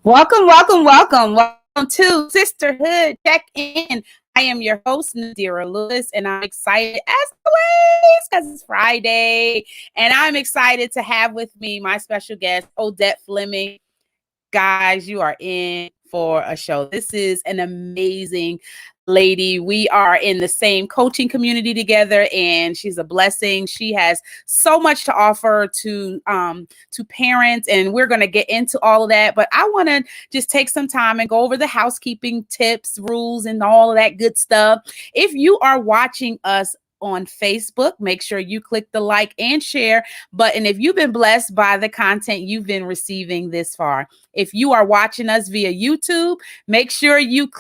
Welcome, welcome, welcome. Welcome to Sisterhood Check-In. I am your host, Nadira Lewis, and I'm excited as always because it's Friday. And I'm excited to have with me my special guest, Odette Flemming. Guys, you are in for a show. This is an amazing lady. We are in the same coaching community together, and she's a blessing. She has so much to offer to parents, and we're going to get into all of that. But I want to just take some time and go over the housekeeping tips, rules, and all of that good stuff. If you are watching us on Facebook, make sure you click the like and share button if you've been blessed by the content you've been receiving this far. If you are watching us via YouTube, make sure you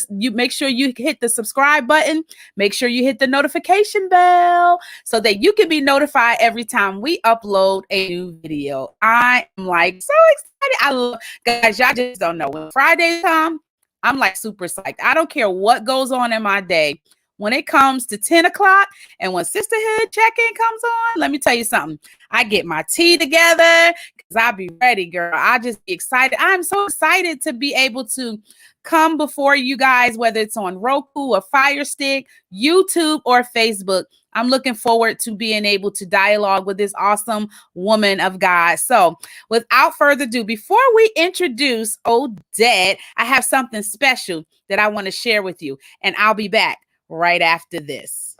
make sure you hit the subscribe button. Make sure you hit the notification bell so that you can be notified every time we upload a new video. I am like so excited. I love, guys, y'all just don't know. When Friday come, I'm like super psyched. I don't care what goes on in my day. When it comes to 10 o'clock and when Sisterhood Check-In comes on, let me tell you something. I get my tea together because I'll be ready, girl. I just be excited. I'm so excited to be able to come before you guys, whether it's on Roku or Fire Stick, YouTube, or Facebook. I'm looking forward to being able to dialogue with this awesome woman of God. So without further ado, before we introduce Odette, I have something special that I want to share with you, and I'll be back right after this.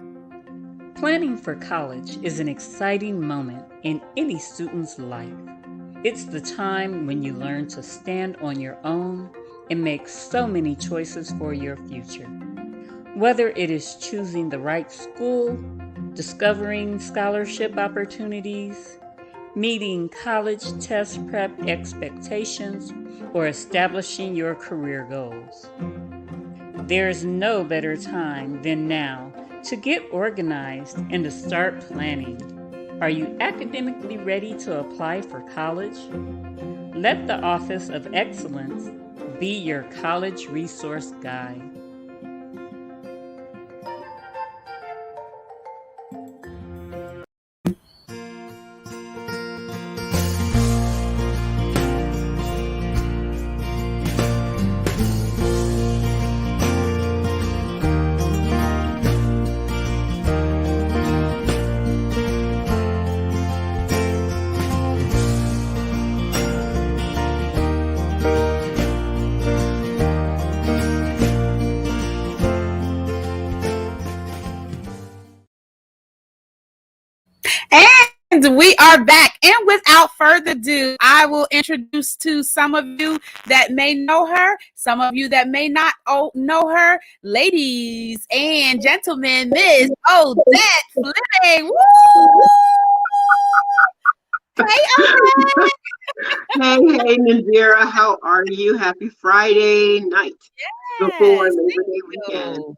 Planning for college is an exciting moment in any student's life. It's the time when you learn to stand on your own and make so many choices for your future. Whether it is choosing the right school, discovering scholarship opportunities, meeting college test prep expectations, or establishing your career goals. There is no better time than now to get organized and to start planning. Are you academically ready to apply for college? Let the Office of Excellence be your college resource guide. And we are back. And without further ado, I will introduce to some of you that may know her, some of you that may not know her, ladies and gentlemen, Miss Odette Flemming. Woo! Hey, Odette. Hey, Nadira, how are you? Happy Friday night before Labor Day weekend.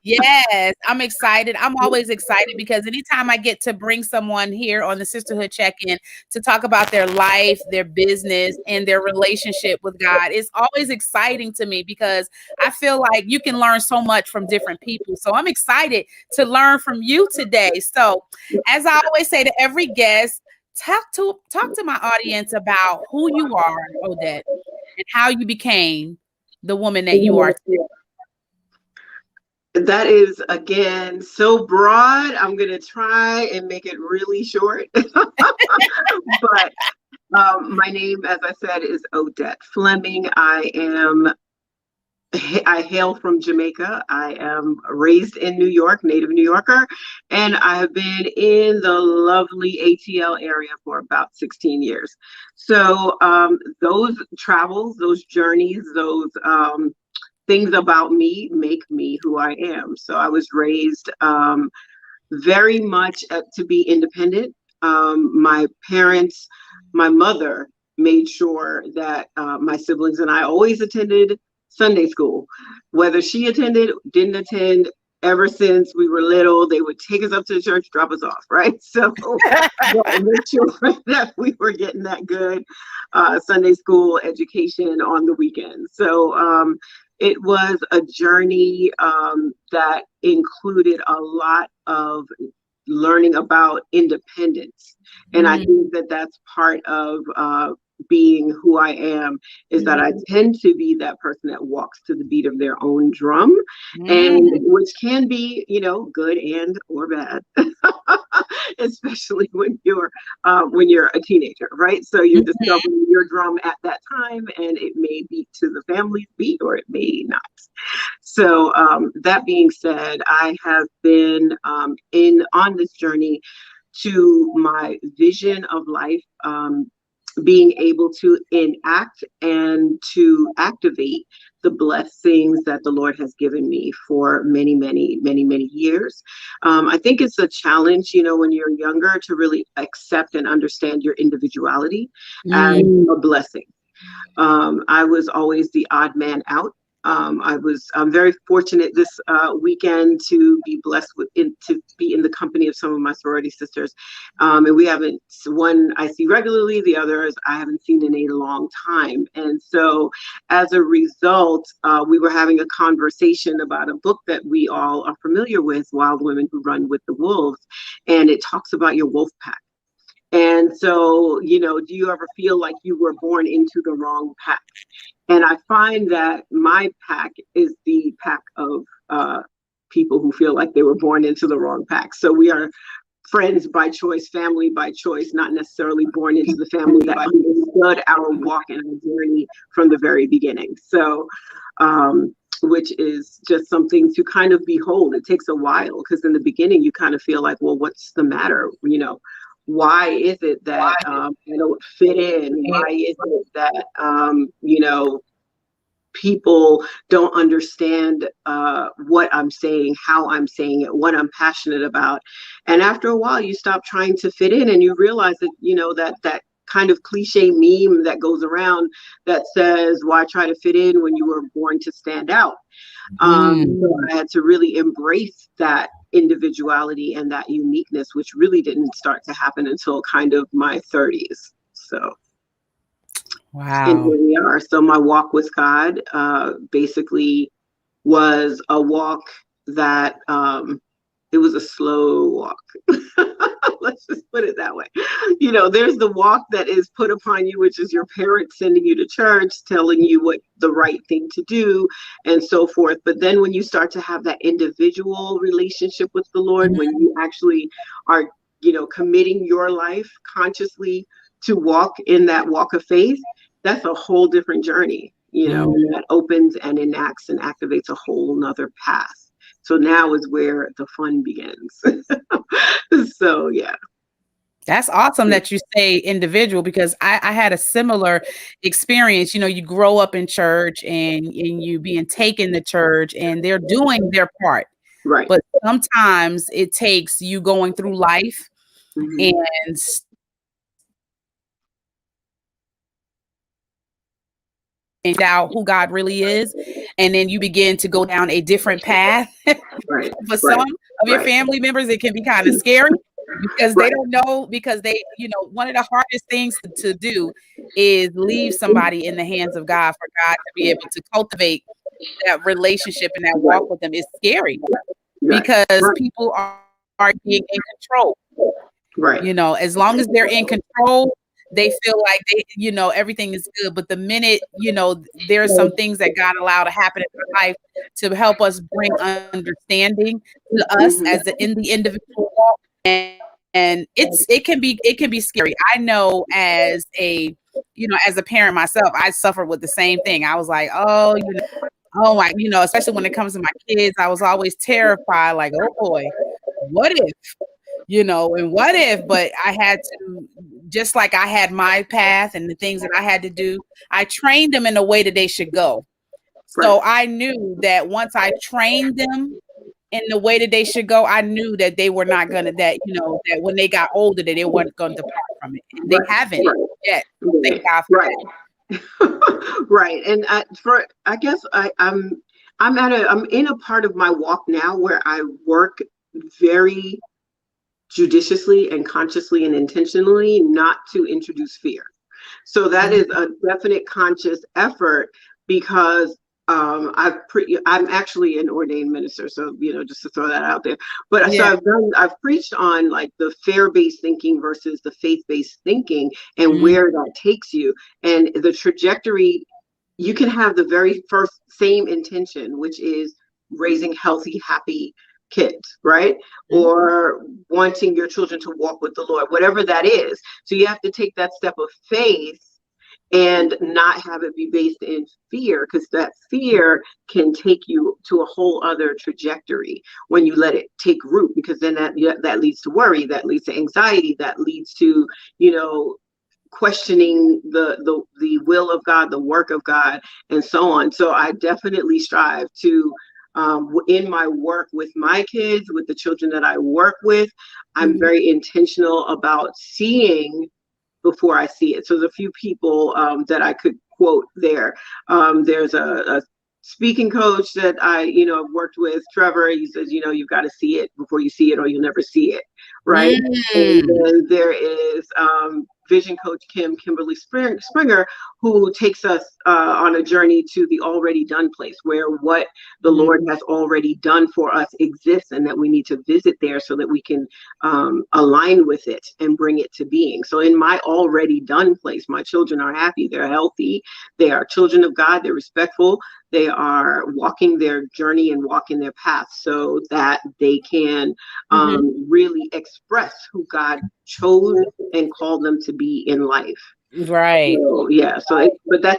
Yes, I'm excited. I'm always excited because anytime I get to bring someone here on the Sisterhood Check-In to talk about their life, their business, and their relationship with God, it's always exciting to me because I feel like you can learn so much from different people. So I'm excited to learn from you today. So as I always say to every guest, talk to my audience about who you are, Odette, and how you became the woman that you are today. That is, again, so broad. I'm going to try and make it really short. But my name, as I said, is Odette Flemming. I hail from Jamaica. I am raised in New York, native New Yorker, and I have been in the lovely ATL area for about 16 years. So those travels, those journeys, those things about me make me who I am. So I was raised very much to be independent. My parents, my mother made sure that my siblings and I always attended Sunday school. Whether she attended, didn't attend, ever since we were little, they would take us up to the church, drop us off, right? So make sure that we were getting that good Sunday school education on the weekends. So it was a journey that included a lot of learning about independence. And I think that that's part of being who I am is that I tend to be that person that walks to the beat of their own drum, and which can be, good and or bad, especially when you're a teenager, right? So you're discovering your drum at that time, and it may beat to the family's beat or it may not. So that being said, I have been on this journey to my vision of life, being able to enact and to activate the blessings that the Lord has given me for many, many, many, many years. I think it's a challenge, when you're younger, to really accept and understand your individuality as a blessing. I was always the odd man out. I'm very fortunate this weekend to be blessed to be in the company of some of my sorority sisters. And we haven't, one I see regularly, the others I haven't seen in a long time. And so as a result, we were having a conversation about a book that we all are familiar with, Wild Women Who Run with the Wolves. And it talks about your wolf pack. And so, do you ever feel like you were born into the wrong pack? And I find that my pack is the pack of people who feel like they were born into the wrong pack. So we are friends by choice, family by choice, not necessarily born into the family that understood our walk and our journey from the very beginning. So, which is just something to kind of behold. It takes a while because in the beginning you kind of feel like, well, what's the matter? Why is it that I don't fit in? Why is it that, people don't understand what I'm saying, how I'm saying it, what I'm passionate about? And after a while, you stop trying to fit in and you realize that, that kind of cliche meme that goes around that says, why try to fit in when you were born to stand out? So I had to really embrace that individuality and that uniqueness, which really didn't start to happen until kind of my 30s. So, wow. And here we are. So my walk with God basically was a walk that it was a slow walk. Let's just put it that way. There's the walk that is put upon you, which is your parents sending you to church, telling you what the right thing to do, and so forth. But then when you start to have that individual relationship with the Lord, when you actually are, committing your life consciously to walk in that walk of faith, that's a whole different journey, that opens and enacts and activates a whole nother path. So now is where the fun begins. So, yeah. That's awesome that you say individual, because I had a similar experience. You grow up in church and you being taken to church and they're doing their part. Right. But sometimes it takes you going through life and out who God really is, and then you begin to go down a different path. For some of your family members, it can be kind of scary because they don't know, because they, one of the hardest things to do is leave somebody in the hands of God, for God to be able to cultivate that relationship and that walk with them is scary because people are being in control. As long as they're in control, they feel like everything is good. But the minute, there are some things that God allowed to happen in our life to help us bring understanding to us in the individual walk. And it can be scary. I know as a parent myself, I suffered with the same thing. I was like, oh my, especially when it comes to my kids, I was always terrified, like, oh boy, what if? And what if, but I had to, just like I had my path and the things that I had to do, I trained them in the way that they should go. So I knew that once I trained them in the way that they should go, I knew that they were not going to, that when they got older, that they weren't going to depart from it. And they haven't yet. Thank God for that. Right. And I guess I'm in a part of my walk now where I work very judiciously and consciously and intentionally not to introduce fear. So that is a definite conscious effort, because I'm actually an ordained minister, so just to throw that out there. But so Yeah. I've preached on like the fear-based thinking versus the faith-based thinking and Mhm. where that takes you and the trajectory. You can have the very first same intention, which is raising healthy, happy kids, right? Or wanting your children to walk with the Lord, whatever that is. So you have to take that step of faith and not have it be based in fear, because that fear can take you to a whole other trajectory when you let it take root, because then that leads to worry, that leads to anxiety, that leads to questioning the will of God, the work of God, and so on. So I definitely strive to in my work with my kids, with the children that I work with, I'm Mhm. very intentional about seeing before I see it. So there's a few people that I could quote there. There's a speaking coach that I, worked with, Trevor. He says, you've got to see it before you see it, or you'll never see it, right? And Mm. then there is vision coach Kimberly Springer, who takes us on a journey to the already done place, where what the Mhm. Lord has already done for us exists, and that we need to visit there so that we can align with it and bring it to being. So in my already done place, my children are happy, they're healthy, they are children of God, they're respectful, they are walking their journey and walking their path so that they can Mhm. really express who God chose and called them to be in life. Right. So, yeah. But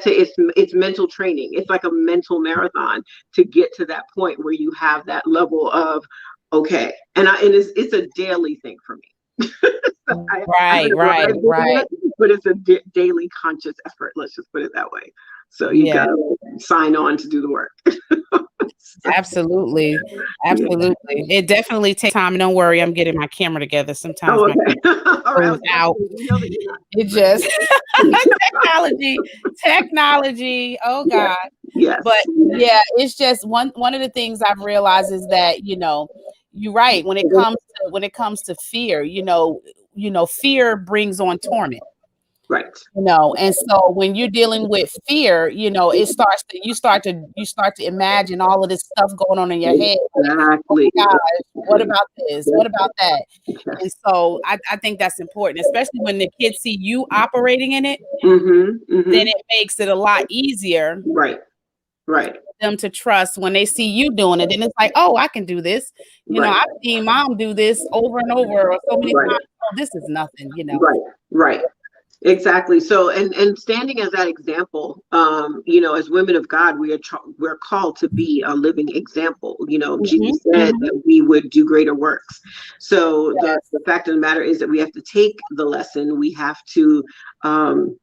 it's mental training. It's like a mental marathon to get to that point where you have that level of okay, and it's a daily thing for me. I haven't Right, right, arrived there right. yet, but it's a daily conscious effort. Let's just put it that way. So you've Yeah, got to sign on to do the work. So, absolutely. yeah. Absolutely. It definitely takes time. And don't worry, I'm getting my camera together. Sometimes Oh, my okay. All right. I goes was about to out. say, we know that you're not It ready. just technology, technology. Oh Yes. God. Yes. But yeah, it's just one of the things I've realized is that, you're right. When it comes to fear, fear brings on torment. Right. And so when you're dealing with fear, you start to imagine all of this stuff going on in your head. Like, oh Exactly. my gosh, what Exactly. about this? What about that? And Yes. so I think that's important, especially when the kids see you operating in it, Mm-hmm. then Mm-hmm. it makes it a lot easier Right. Right. for them to trust when they see you doing it. Then it's like, oh, I can do this. Right. I've seen mom do this over and over or so many Right. times. Oh, this is nothing. Right. Right. Exactly. So, and standing as that example, as women of God, we're called to be a living example. Mhm, Jesus said mhm. that we would do greater works. So the Yes. fact of the matter is that we have to take the lesson. We have to um,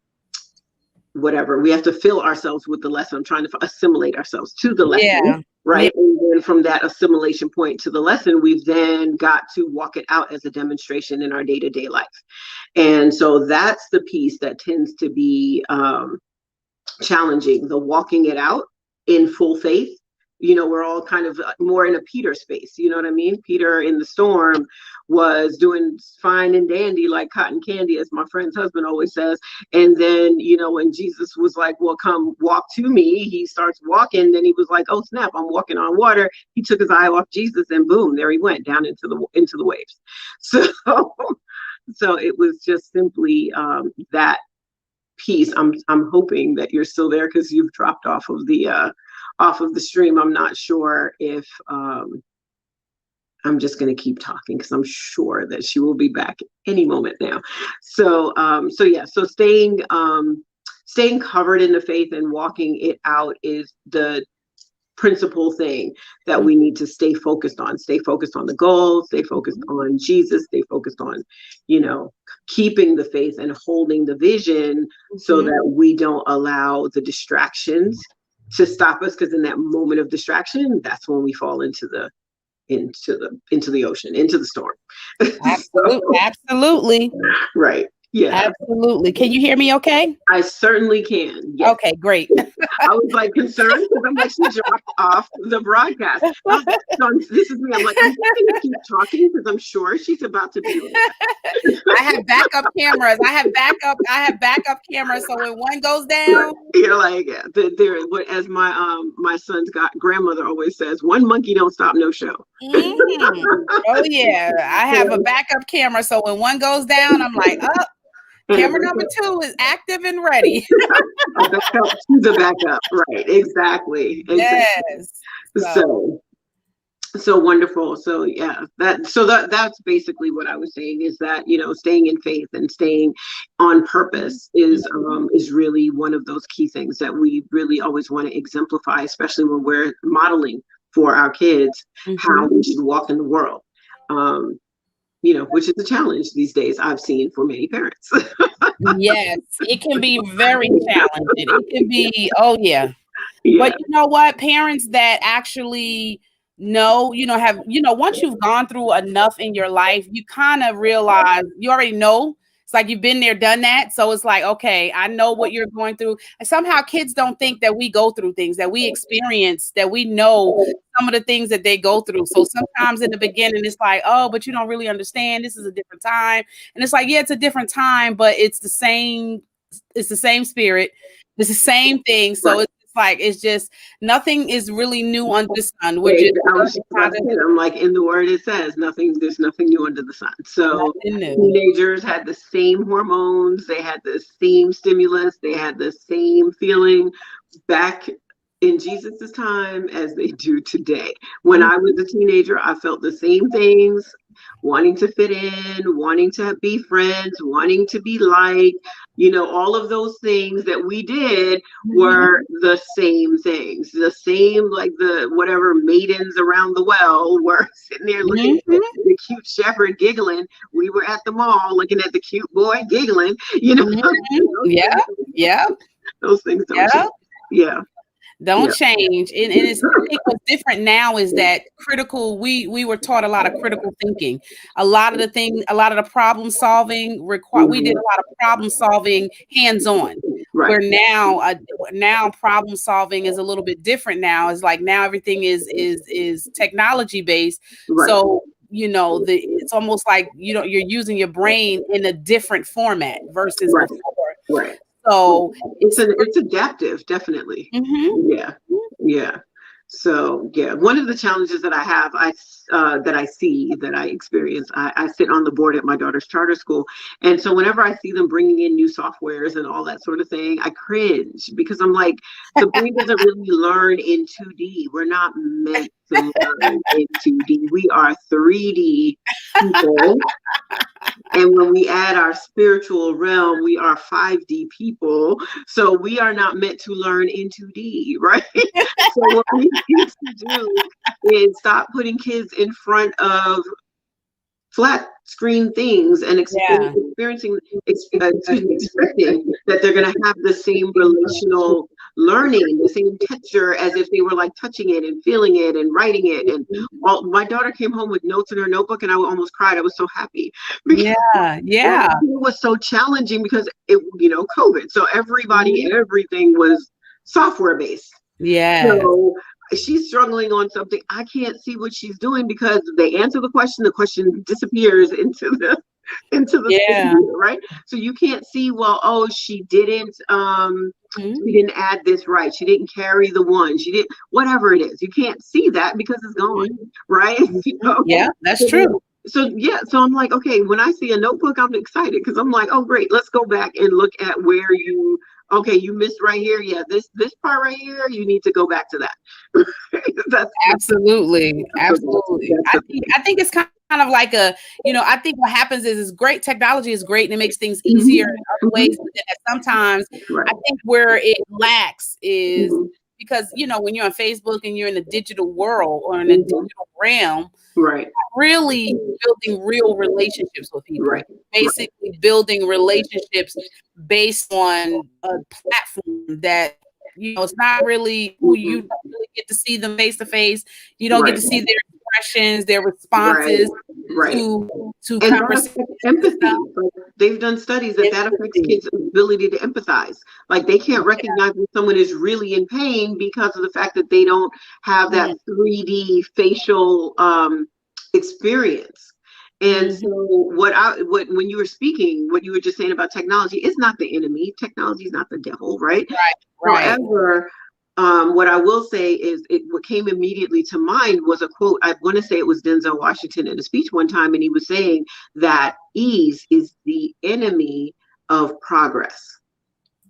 we have to fill ourselves with the lesson. I'm trying to assimilate ourselves to the lesson, Yeah. Yeah. right? And then from that assimilation point to the lesson, we've then got to walk it out as a demonstration in our day-to-day life. And so that's the piece that tends to be challenging, the walking it out in full faith. We're all kind of more in a Peter space. You know what I mean? Peter in the storm was doing fine and dandy like cotton candy, as my friend's husband always says. And then, when Jesus was like, well, come walk to me, he starts walking. Then he was like, oh, snap, I'm walking on water. He took his eye off Jesus and boom, there he went down into the waves. So, so it was just simply that piece. I'm hoping that you're still there because you've dropped off of the stream. I'm not sure if I'm just going to keep talking because I'm sure that she will be back any moment now. So yeah, so staying covered in the faith and walking it out is the principal thing that we need to stay focused on. Stay focused on the goal, stay focused on Jesus, stay focused on, keeping the faith and holding the vision so Mhm. that we don't allow the distractions to stop us. Because in that moment of distraction, that's when we fall into the ocean, into the storm. Absolutely. So, Absolutely. right. Yeah. Absolutely. Can you hear me okay? I certainly can. Yes. Okay, great. I was like concerned because I'm like, she dropped off the broadcast. This is me. I'm like, I'm just going to keep talking because I'm sure she's about to be like, I have backup cameras. I have backup cameras. So when one goes down, you're like, as my son's grandmother always says, one monkey don't stop no show. Oh yeah, I have a backup camera. So when one goes down, I'm like, oh, camera number 2 is active and ready. The backup, right? Exactly. Yes. So wonderful. So yeah, that's basically what I was saying, is that, staying in faith and staying on purpose is really one of those key things that we really always want to exemplify, especially when we're modeling for our kids how we should walk in the world. Which is a challenge these days, I've seen, for many parents. Yes, it can be very challenging. It can be, oh yeah. Yeah. But you know what? Parents that actually know, once you've gone through enough in your life, you kind of realize, you already know. It's like you've been there, done that. So it's like, okay, I know what you're going through. And somehow kids don't think that we go through things, that we experience, that we know some of the things that they go through. So sometimes in the beginning, it's like, oh, but you don't really understand. This is a different time. And it's like, yeah, it's a different time, but it's the same spirit. It's the same thing. So it's just nothing is really new under the sun. I'm like, in the word it says there's nothing new under the sun. So teenagers had the same hormones, they had the same stimulus, they had the same feeling back in Jesus's time as they do today. When I was a teenager, I felt the same things, wanting to fit in, wanting to be friends, wanting to be liked. All of those things that we did were the same things, the same, like the whatever maidens around the well were sitting there looking at the cute shepherd giggling. We were at the mall looking at the cute boy giggling, Yeah. Those things don't change. Yeah. Don't change. And I think what's different now is that we were taught a lot of critical thinking. A lot of the problem solving we did a lot of problem solving hands-on. Right. Where now problem solving is a little bit different now. It's like now everything is technology based. Right. So it's almost like you're using your brain in a different format versus before. Right. So it's adaptive, definitely. Yeah. So yeah, one of the challenges that I have, that I experience, I sit on the board at my daughter's charter school, and so whenever I see them bringing in new softwares and all that sort of thing, I cringe, because I'm like, the brain doesn't really learn in 2D. We're not meant to learn in 2D. We are 3D people. And when we add our spiritual realm, we are 5D people. So we are not meant to learn in 2D, right? So what we need to do is stop putting kids in front of flat screen things and expecting that they're going to have the same relational learning, the same texture as if they were like touching it and feeling it and writing it. And my daughter came home with notes in her notebook, and I almost cried. I was so happy. It was so challenging because COVID. So everything was software based. Yeah. So she's struggling on something. I can't see what she's doing because they answer the question disappears into the computer, right? So you can't see, she didn't she didn't add this right, she didn't carry the one, she didn't, whatever it is, you can't see that because it's gone, right? Yeah, that's true. So I'm like, okay, when I see a notebook, I'm excited because I'm like, oh great, let's go back and look at where you missed right here. Yeah, this part right here, you need to go back to that. Absolutely. I think it's kind of like I think what happens is great. Technology is great and it makes things easier in other ways. But then sometimes I think where it lacks is because when you're on Facebook and you're in the digital world or in a digital realm, really building real relationships with people, basically building relationships based on a platform that it's not really who you don't really get to see them face to face. You don't get to see their expressions, their responses to conversations. Empathy. They've done studies that affects kids' ability to empathize. Like they can't recognize when someone is really in pain because of the fact that they don't have that 3D facial experience. And so when you were speaking, what you were just saying about technology is not the enemy. Technology is not the devil, right? Right. However, what I will say is what came immediately to mind was a quote. I want to say it was Denzel Washington in a speech one time, and he was saying that ease is the enemy of progress,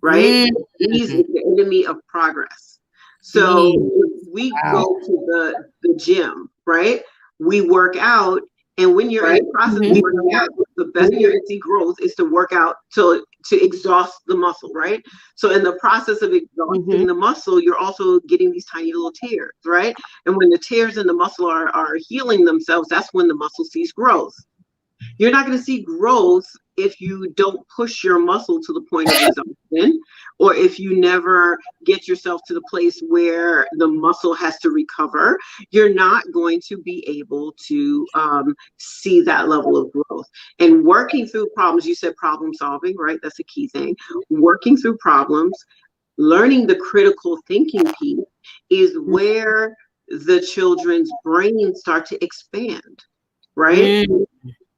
right? Ease is the enemy of progress. So if we go to the gym, right? We work out, and when you're in the process of working out, the best way to see growth is to work out to exhaust the muscle, right? So in the process of exhausting the muscle, you're also getting these tiny little tears, right? And when the tears in the muscle are healing themselves, that's when the muscle sees growth. You're not going to see growth if you don't push your muscle to the point of exhaustion, or if you never get yourself to the place where the muscle has to recover. You're not going to be able to see that level of growth. And working through problems, you said problem solving, right? That's a key thing. Working through problems, learning the critical thinking piece is where the children's brains start to expand, right?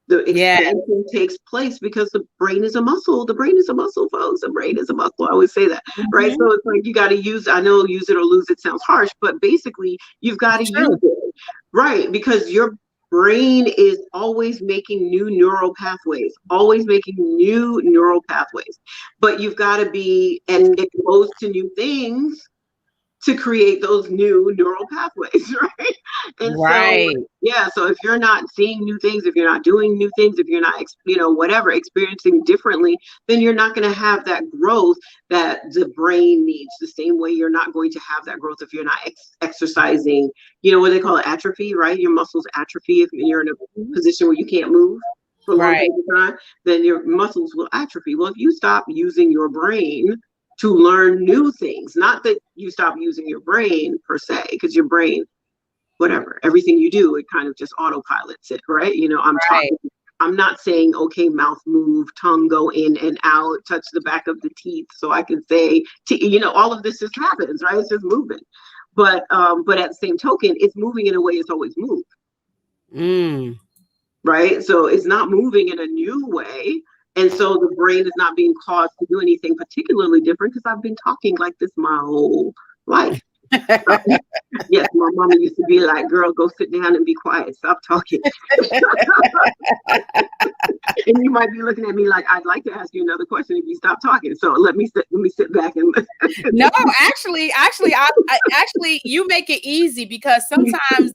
The expansion takes place because the brain is a muscle. The brain is a muscle, folks. The brain is a muscle. I always say that, right? So it's like you got to use, I know use it or lose it sounds harsh, but basically you've got to use it, right? Because your brain is always making new neural pathways, but you've got to be exposed to new things to create those new neural pathways, right? And so if you're not seeing new things, if you're not doing new things, if you're not, whatever, experiencing differently, then you're not going to have that growth that the brain needs. The same way you're not going to have that growth if you're not exercising, what they call it, atrophy, right? Your muscles atrophy if you're in a position where you can't move for a long period of time, then your muscles will atrophy. Well, if you stop using your brain to learn new things, not that you stop using your brain per se, because your brain, whatever, everything you do, it kind of just autopilots it, right? I'm not saying, okay, mouth move, tongue go in and out, touch the back of the teeth so I can say, all of this just happens, right? It's just moving. But at the same token, it's moving in a way it's always moved. Right? So it's not moving in a new way. And so the brain is not being caused to do anything particularly different because I've been talking like this my whole life. Yes, my mama used to be like, girl, go sit down and be quiet. Stop talking. And you might be looking at me like, I'd like to ask you another question if you stop talking. So let me sit back and no, actually, you make it easy because sometimes,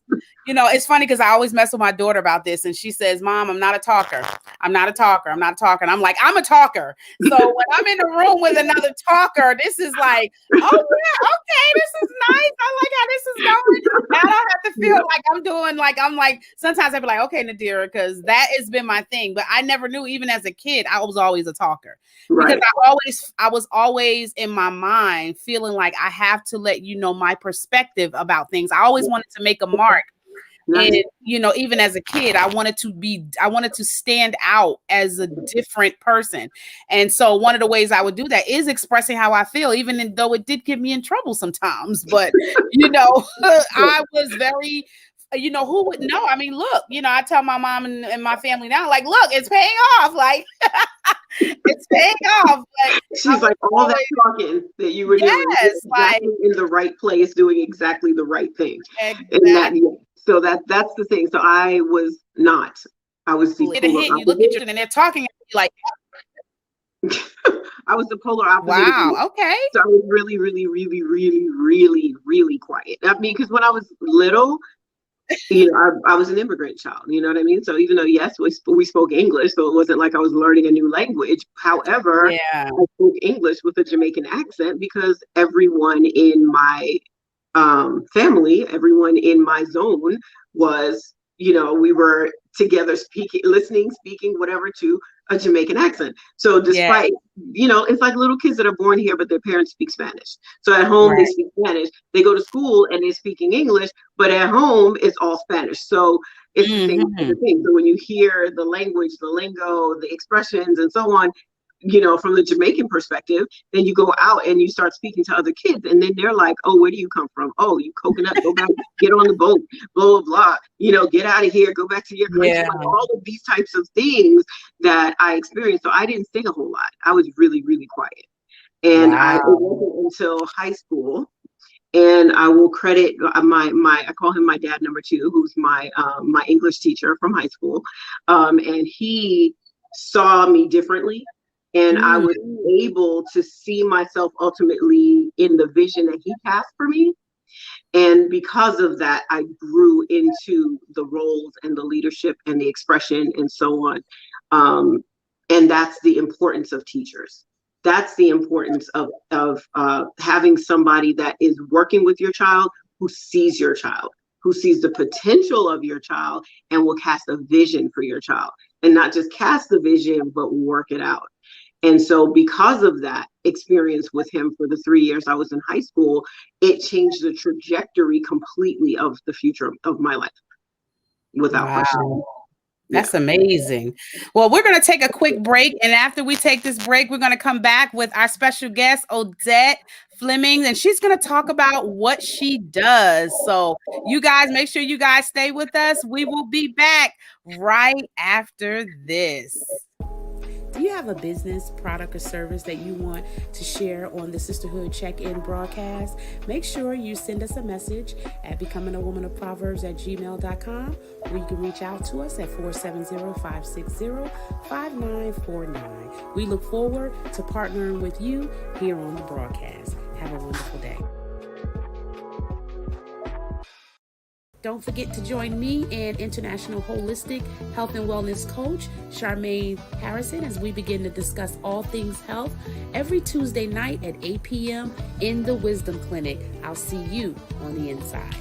it's funny because I always mess with my daughter about this. And she says, Mom, I'm not a talker. And I'm like, I'm a talker. So when I'm in the room with another talker, this is like, oh yeah, okay, this is nice. I like how this is going. I don't have to feel like I'm doing sometimes I'd be like, okay, Nadira, because that has been my thing. But I never knew, even as a kid, I was always a talker. Right. Because I was always in my mind feeling like I have to let you know my perspective about things. I always wanted to make a mark. And, even as a kid, I wanted to stand out as a different person. And so one of the ways I would do that is expressing how I feel, even though it did get me in trouble sometimes. But, I was very, who would know? I mean, look, I tell my mom and my family now, like, look, it's paying off. Like, it's paying off. But she's like, all that talking that you were doing, exactly in the right place, doing exactly the right thing. Exactly. So that's the thing. So I was the you look at you and they're talking like I was the polar opposite. Wow. Okay. So I was really, really, really, really, really, really quiet. I mean, because when I was little, I was an immigrant child. You know what I mean? So even though yes, we spoke English, so it wasn't like I was learning a new language. However, I spoke English with a Jamaican accent because everyone in my family, everyone in my zone was, we were together speaking, whatever, to a Jamaican accent. So despite, it's like little kids that are born here, but their parents speak Spanish. So at home, they speak Spanish. They go to school and they're speaking English, but at home, it's all Spanish. So It's the same type of thing. So when you hear the language, the lingo, the expressions, and so on, from the Jamaican perspective, then you go out and you start speaking to other kids, and then they're like, "Oh, where do you come from? Oh, you coconut, go back, get on the boat, blah, blah, blah, get out of here, go back to your country." Yeah. Like, all of these types of things that I experienced. So I didn't sing a whole lot. I was really, really quiet. And it wasn't until high school, and I will credit I call him my dad number two, who's my English teacher from high school, and he saw me differently, and I was able to see myself ultimately in the vision that he cast for me. And because of that, I grew into the roles and the leadership and the expression and so on. And that's the importance of teachers. That's the importance of having somebody that is working with your child, who sees your child, who sees the potential of your child, and will cast a vision for your child, and not just cast the vision, but work it out. And so because of that experience with him for the 3 years I was in high school, it changed the trajectory completely of the future of my life, without question. That's amazing. Well, we're going to take a quick break. And after we take this break, we're going to come back with our special guest, Odette Flemming, and she's going to talk about what she does. So you guys, make sure you guys stay with us. We will be back right after this. Do you have a business, product, or service that you want to share on the Sisterhood Check-In broadcast? Make sure you send us a message at becomingawomanofproverbs@gmail.com, or you can reach out to us at 470-560-5949. We look forward to partnering with you here on the broadcast. Have a wonderful day. Don't forget to join me and international holistic health and wellness coach Charmaine Harrison as we begin to discuss all things health every Tuesday night at 8 p.m. in the Wisdom Clinic. I'll see you on the inside.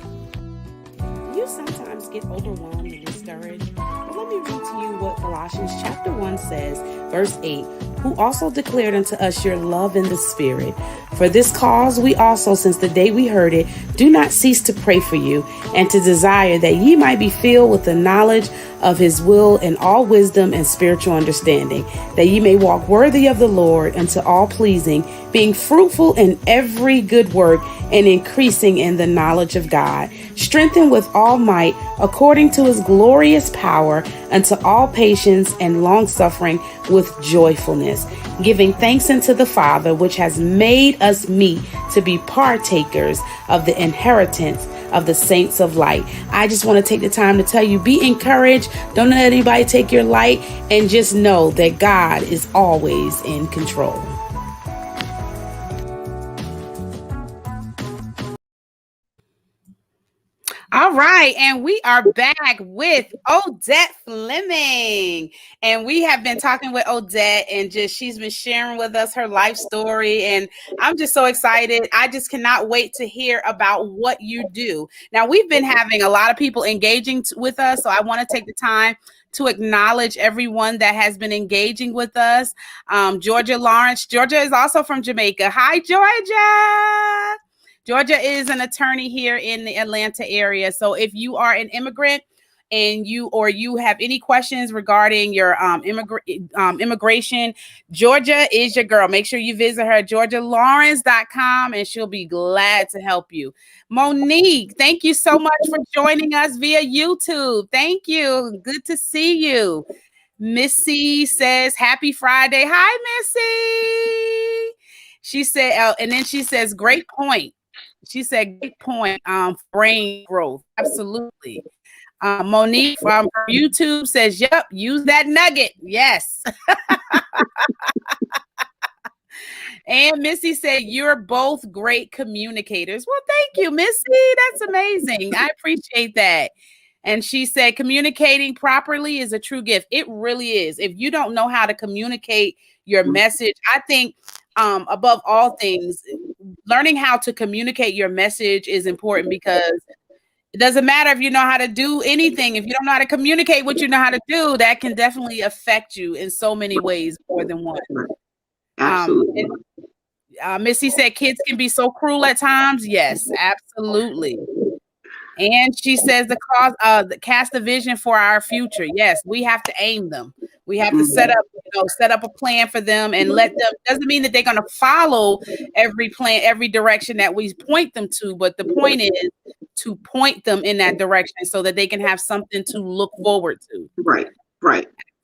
You sometimes get overwhelmed and discouraged, but let me read to you what Colossians chapter 1 says, verse 8, who also declared unto us your love in the Spirit. For this cause we also, since the day we heard it, do not cease to pray for you, and to desire that ye might be filled with the knowledge of his will and all wisdom and spiritual understanding, that ye may walk worthy of the Lord unto all pleasing, being fruitful in every good work and increasing in the knowledge of God, strengthened with all might according to his glorious power unto all patience and long suffering with joyfulness, giving thanks unto the Father, which has made us meet to be partakers of the inheritance of the saints of light. I just want to take the time to tell you, be encouraged. Don't let anybody take your light, and just know that God is always in control. All right, and we are back with Odette Flemming, and we have been talking with Odette, and she's been sharing with us her life story, and I'm just so excited. I just cannot wait to hear about what you do. Now, we've been having a lot of people engaging with us, so I want to take the time to acknowledge everyone that has been engaging with us. Georgia Lawrence. Georgia is also from Jamaica. Hi, Georgia. Georgia is an attorney here in the Atlanta area. So if you are an immigrant and you have any questions regarding your immigration, Georgia is your girl. Make sure you visit her at georgialawrence.com, and she'll be glad to help you. Monique, thank you so much for joining us via YouTube. Thank you. Good to see you. Missy says, happy Friday. Hi, Missy. She said, and then she says, great point. She said, great point. Brain growth. Absolutely. Monique from YouTube says, yep, use that nugget. Yes. And Missy said, you're both great communicators. Well, thank you, Missy. That's amazing. I appreciate that. And she said, communicating properly is a true gift. It really is. If you don't know how to communicate your message, I think above all things, learning how to communicate your message is important, because it doesn't matter if you know how to do anything. If you don't know how to communicate what you know how to do, that can definitely affect you in so many ways, more than one. Absolutely. Missy said kids can be so cruel at times. Yes, absolutely. And she says the cast a vision for our future. Yes, we have to aim them. We have to set up a plan for them and let them. Doesn't mean that they're going to follow every plan, every direction that we point them to, but the point is to point them in that direction so that they can have something to look forward to. Right.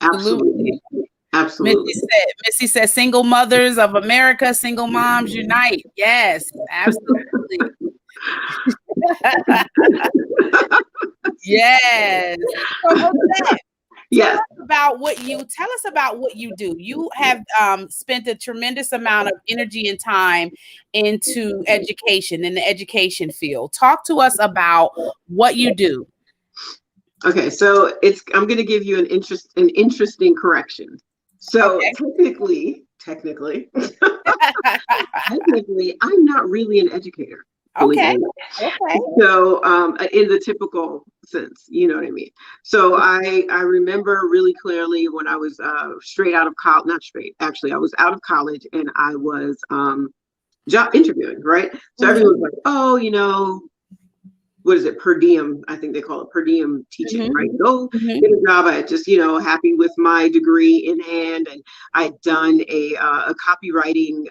Absolutely. Missy said, single mothers of America, single moms unite. Yes, absolutely. Yes. So, Odette, yes. Tell us about what you do. You have spent a tremendous amount of energy and time into education in the education field. Talk to us about what you do. Okay, so I'm going to give you an interesting correction. So technically, I'm not really an educator. Okay. So in the typical sense, you know what I mean? So I remember really clearly when I was straight out of college, not straight, actually, I was out of college and I was job interviewing, right? So everyone's like, oh, you know, what is it, per diem? I think they call it per diem teaching, right? Go get a job. I just, you know, happy with my degree in hand, and I'd done a copywriting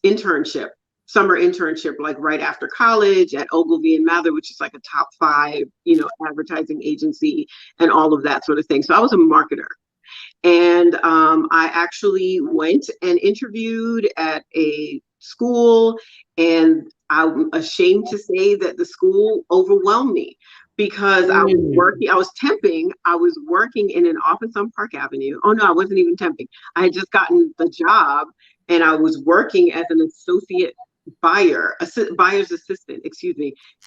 internship, summer internship, like right after college at Ogilvy and Mather, which is like a top 5, you know, advertising agency and all of that sort of thing. So I was a marketer. And I actually went and interviewed at a school, and I'm ashamed to say that the school overwhelmed me because I was temping. I was working in an office on Park Avenue. Oh no, I wasn't even temping. I had just gotten the job and I was working as an associate buyer's assistant,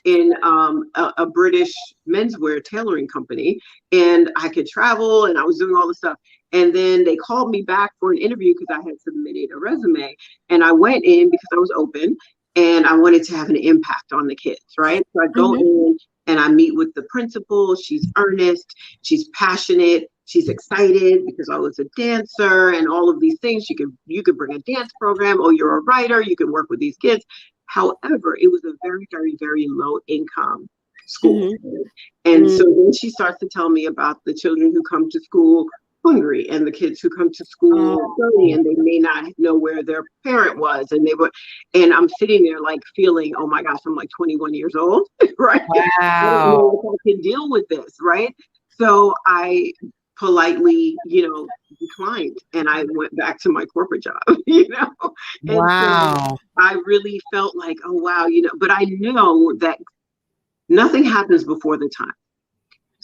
in a British menswear tailoring company. And I could travel and I was doing all this stuff. And then they called me back for an interview because I had submitted a resume. And I went in because I was open and I wanted to have an impact on the kids, right? So I go in and I meet with the principal. She's earnest, she's passionate, she's excited because I was a dancer and all of these things. You could bring a dance program, or you're a writer, you can work with these kids. However, it was a very, very, very low income school. And so then she starts to tell me about the children who come to school hungry and the kids who come to school dirty and they may not know where their parent was, and I'm sitting there like feeling, oh my gosh, I'm like 21 years old, right? Wow. I don't know if I can deal with this, right? So I politely, you know, declined and I went back to my corporate job, you know. And so I really felt like, oh wow, you know, but I know that nothing happens before the time.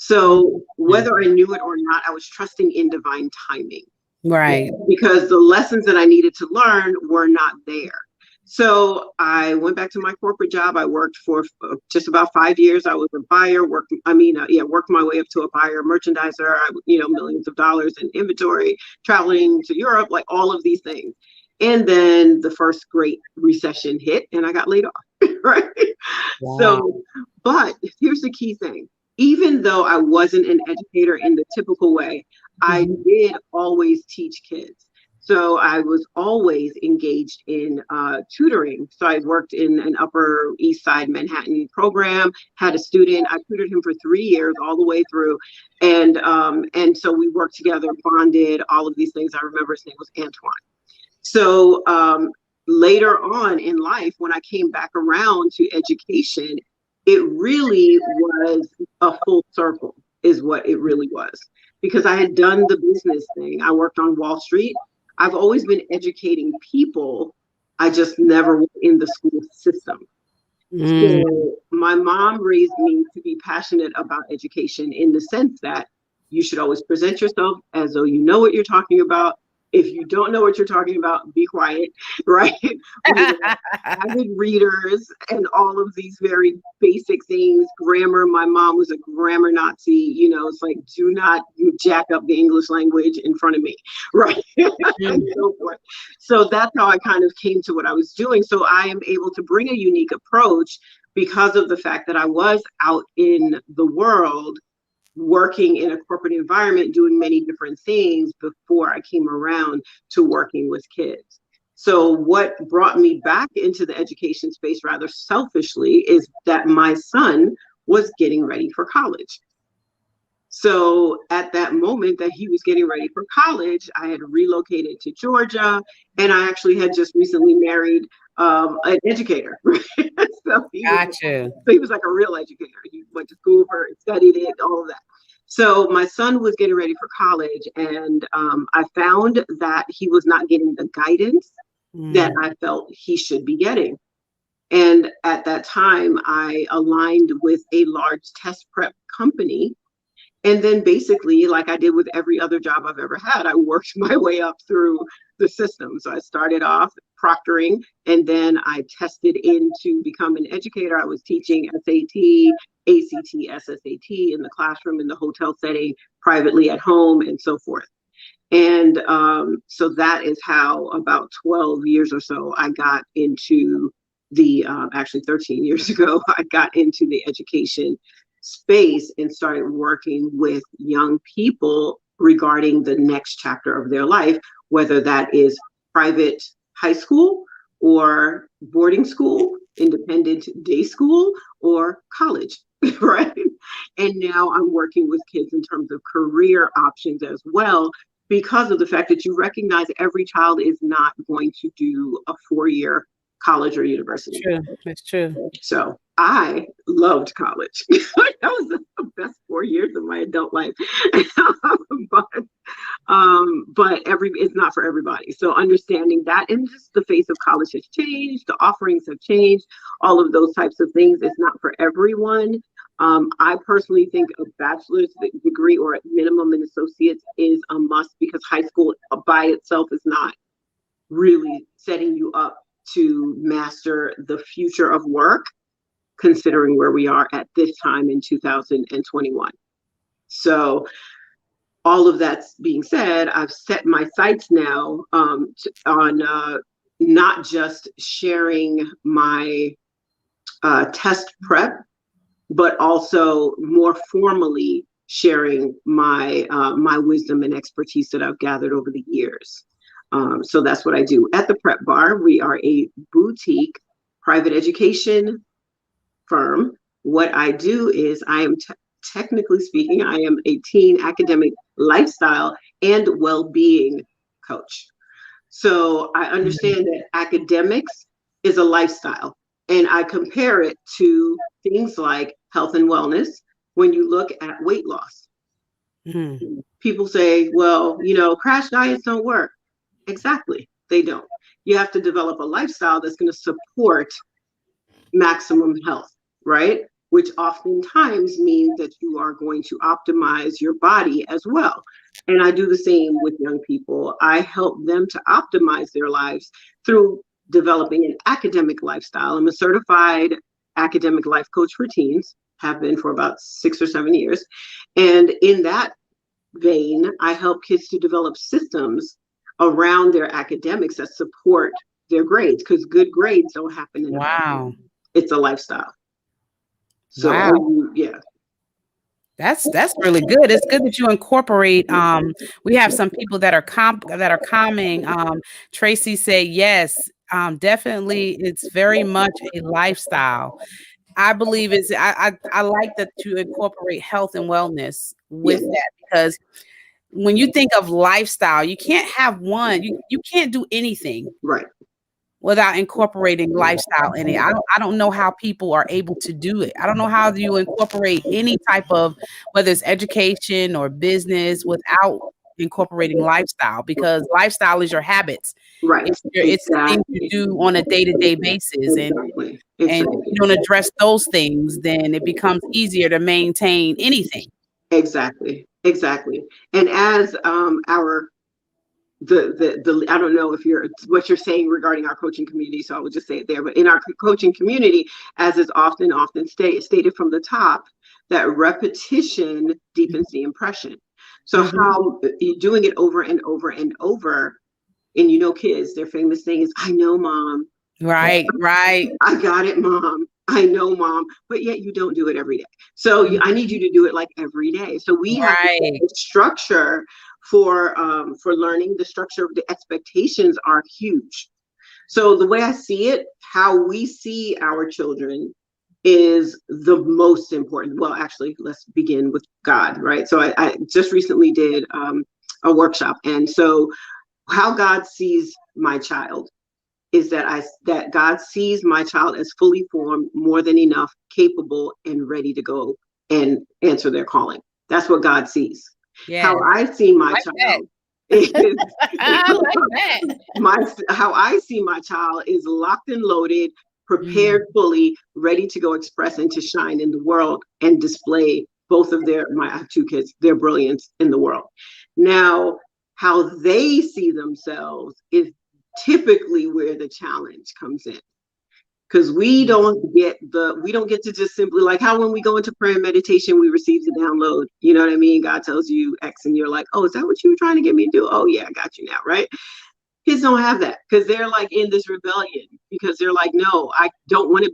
So whether I knew it or not, I was trusting in divine timing. Right. Because the lessons that I needed to learn were not there. So I went back to my corporate job. I worked for just about 5 years. I was a buyer, worked my way up to a buyer, merchandiser, millions of dollars in inventory, traveling to Europe, like all of these things. And then the first great recession hit and I got laid off, right? Wow. So, but here's the key thing. Even though I wasn't an educator in the typical way, I did always teach kids. So I was always engaged in tutoring. So I worked in an Upper East Side Manhattan program, had a student, I tutored him for 3 years all the way through. And so we worked together, bonded, all of these things. I remember his name was Antoine. So later on in life, when I came back around to education, it really was a full circle is what it really was, because I had done the business thing. I worked on Wall Street. I've always been educating people. I just never went in the school system. So my mom raised me to be passionate about education in the sense that you should always present yourself as though you know what you're talking about. If you don't know what you're talking about, be quiet, right? Avid readers and all of these very basic things. Grammar, my mom was a grammar Nazi, you know, it's like, do not jack up the English language in front of me, right? And so forth. So that's how I kind of came to what I was doing. So I am able to bring a unique approach because of the fact that I was out in the world working in a corporate environment, doing many different things before I came around to working with kids. So what brought me back into the education space rather selfishly is that my son was getting ready for college. So at that moment that he was getting ready for college, I had relocated to Georgia, and I actually had just recently married an educator. so he was Gotcha. so he was like a real educator. He went to school for it, studied it, all of that. So my son was getting ready for college, and I found that he was not getting the guidance that I felt he should be getting. And at that time, I aligned with a large test prep company. And then basically, like I did with every other job I've ever had, I worked my way up through the system. So I started off proctoring, and then I tested into become an educator. I was teaching SAT, ACT, SSAT in the classroom, in the hotel setting, privately at home, and so forth. And so that is how about 12 years or so I got into the, actually 13 years ago, I got into the education space and started working with young people regarding the next chapter of their life, whether that is private high school or boarding school, independent day school, or college, right? And now I'm working with kids in terms of career options as well, because of the fact that you recognize every child is not going to do a 4-year college or university. True. That's true. So I loved college. That was the best 4 years of my adult life. but it's not for everybody. So understanding that, and just the face of college has changed, the offerings have changed, all of those types of things. It's not for everyone. I personally think a bachelor's degree or at minimum an associate's is a must, because high school by itself is not really setting you up to master the future of work, considering where we are at this time in 2021. So all of that being said, I've set my sights now on not just sharing my test prep, but also more formally sharing my my wisdom and expertise that I've gathered over the years. So that's what I do. At the Prep Bar, we are a boutique private education firm. What I do is I am technically speaking, I am a teen academic lifestyle and well-being coach. So I understand that academics is a lifestyle, and I compare it to things like health and wellness. When you look at weight loss, people say, well, crash diets don't work. Exactly, they don't. You have to develop a lifestyle that's going to support maximum health, right? Which oftentimes means that you are going to optimize your body as well. And I do the same with young people. I help them to optimize their lives through developing an academic lifestyle. I'm a certified academic life coach for teens, have been for about 6 or 7 years. And in that vein, I help kids to develop systems around their academics that support their grades, because good grades don't happen in a vacuum. It's a lifestyle. So yeah. That's really good. It's good that you incorporate. We have some people that are coming. Tracy said yes. Definitely, it's very much a lifestyle. I believe I like that you incorporate health and wellness with that, because when you think of lifestyle, you can't have one. You can't do anything right without incorporating lifestyle in it. I don't know how people are able to do it. I don't know how you incorporate any type of, whether it's education or business, without incorporating lifestyle, because lifestyle is your habits. Right. It's the things you do on a day-to-day basis. And if you don't address those things, then it becomes easier to maintain anything. Exactly. And as the I don't know if what you're saying regarding our coaching community, so I would just say it there. But in our coaching community, as is often stated from the top, that repetition deepens the impression. So how you're doing it over and over and over, and kids, their famous thing is, "I know, Mom." Right. I got it, Mom. I know, Mom. But yet you don't do it every day. So I need you to do it like every day. So we have the structure for learning. The structure of the expectations are huge. So the way I see it, how we see our children is the most important. Well, actually, let's begin with God, right? So I just recently did a workshop. And so how God sees my child is that God sees my child as fully formed, more than enough, capable, and ready to go and answer their calling. That's what God sees. How Yes. I see my Like that. child is I like that. how I see my child is locked and loaded, prepared fully, ready to go express and to shine in the world and display both of I have two kids, their brilliance in the world. Now, how they see themselves is typically where the challenge comes in, because we don't get to just simply, like how when we go into prayer and meditation, we receive the download, you know what I mean? God tells you X and you're like, oh, is that what you were trying to get me to do? Oh yeah, I got you now, right? Kids don't have that, because they're like in this rebellion, because they're like, no, I don't want to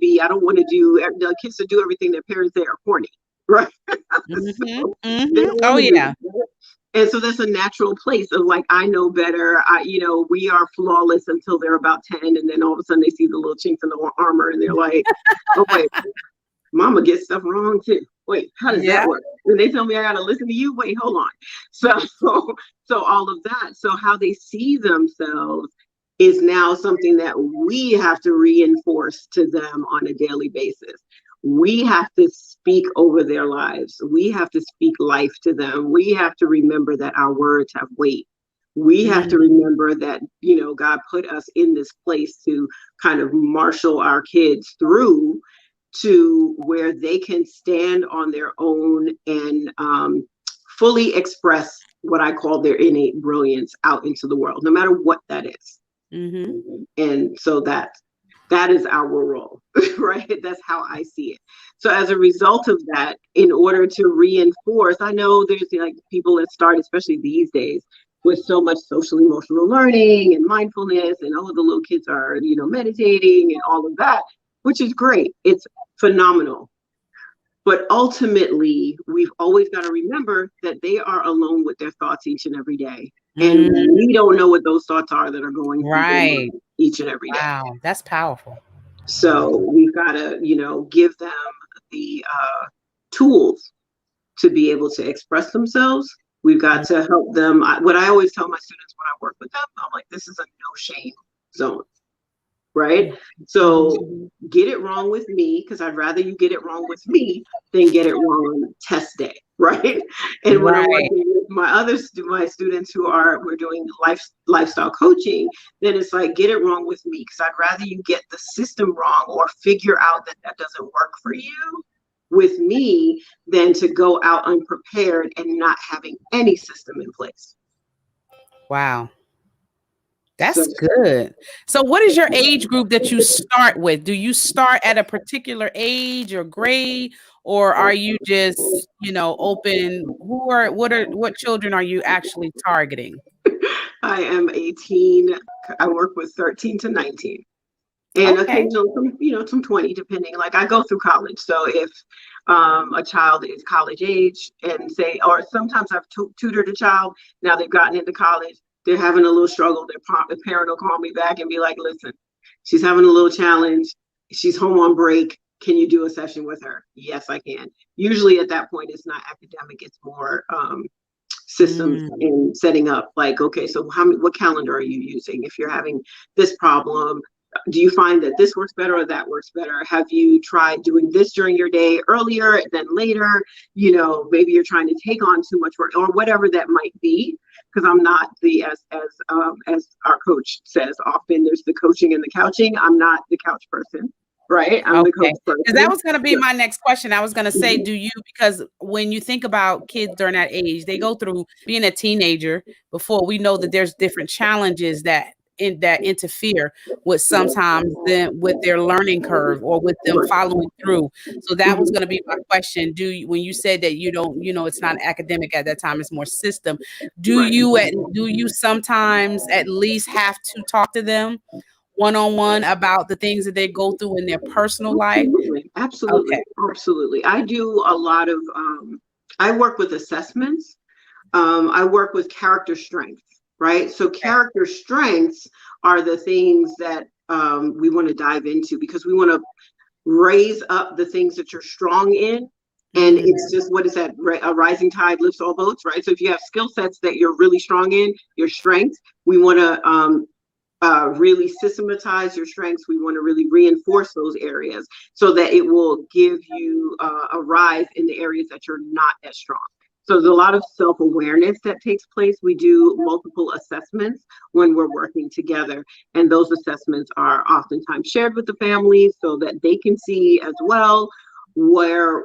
do, the kids to do everything their parents say are corny, right? So they don't Oh want to do yeah. it. And so that's a natural place of like, I know better. We are flawless until they're about 10. And then all of a sudden they see the little chinks in the armor and they're like, oh, wait, mama gets stuff wrong too. Wait, how does that work? And they tell me I got to listen to you. Wait, hold on. So all of that. So how they see themselves is now something that we have to reinforce to them on a daily basis. We have to speak over their lives. We have to speak life to them. We have to remember that our words have weight. We have to remember that, God put us in this place to kind of marshal our kids through to where they can stand on their own and fully express what I call their innate brilliance out into the world, no matter what that is. And so that is our role, right? That's how I see it. So as a result of that, in order to reinforce, I know there's like people that start, especially these days, with so much social emotional learning and mindfulness, and all the little kids are, meditating and all of that, which is great. It's phenomenal. But ultimately, we've always got to remember that they are alone with their thoughts each and every day. And we don't know what those thoughts are that are going through each and every day. Wow, that's powerful. So we've got to, give them the tools to be able to express themselves. We've got to help them. What I always tell my students when I work with them, I'm like, this is a no shame zone. Right? So get it wrong with me, because I'd rather you get it wrong with me than get it wrong on test day. Right? And when I'm working with my students we're doing lifestyle coaching, then it's like, get it wrong with me, because I'd rather you get the system wrong or figure out that doesn't work for you with me than to go out unprepared and not having any system in place. Wow. That's good. So what is your age group that you start with? Do you start at a particular age or grade, or are you just, open? What children are you actually targeting? I am 18. I work with 13 to 19. And occasionally some 20, depending. Like I go through college. So if a child is college age or sometimes I've tutored a child, now they've gotten into college, they're having a little struggle. The parent will call me back and be like, listen, she's having a little challenge. She's home on break. Can you do a session with her? Yes, I can. Usually at that point, it's not academic. It's more systems and setting up, like, okay, so what calendar are you using? If you're having this problem, do you find that this works better or that works better? Have you tried doing this during your day earlier than later? Maybe you're trying to take on too much work or whatever that might be. Because I'm not as our coach says often, there's the coaching and the couching. I'm not the couch person, right? I'm the coach person. Because that was going to be my next question. I was going to say, because when you think about kids during that age, they go through being a teenager before we know that there's different challenges that interfere with sometimes with their learning curve or with them following through. So that was going to be my question. When you said that you don't, it's not academic at that time, it's more system. Do you sometimes at least have to talk to them one-on-one about the things that they go through in their personal life? Absolutely. I do a lot of I work with assessments. I work with character strengths. Right? So character strengths are the things that we want to dive into, because we want to raise up the things that you're strong in. And it's just, what is that? A rising tide lifts all boats, right? So if you have skill sets that you're really strong in, your strengths, we want to really systematize your strengths. We want to really reinforce those areas so that it will give you a rise in the areas that you're not as strong. So there's a lot of self-awareness that takes place. We do multiple assessments when we're working together, and those assessments are oftentimes shared with the family so that they can see as well where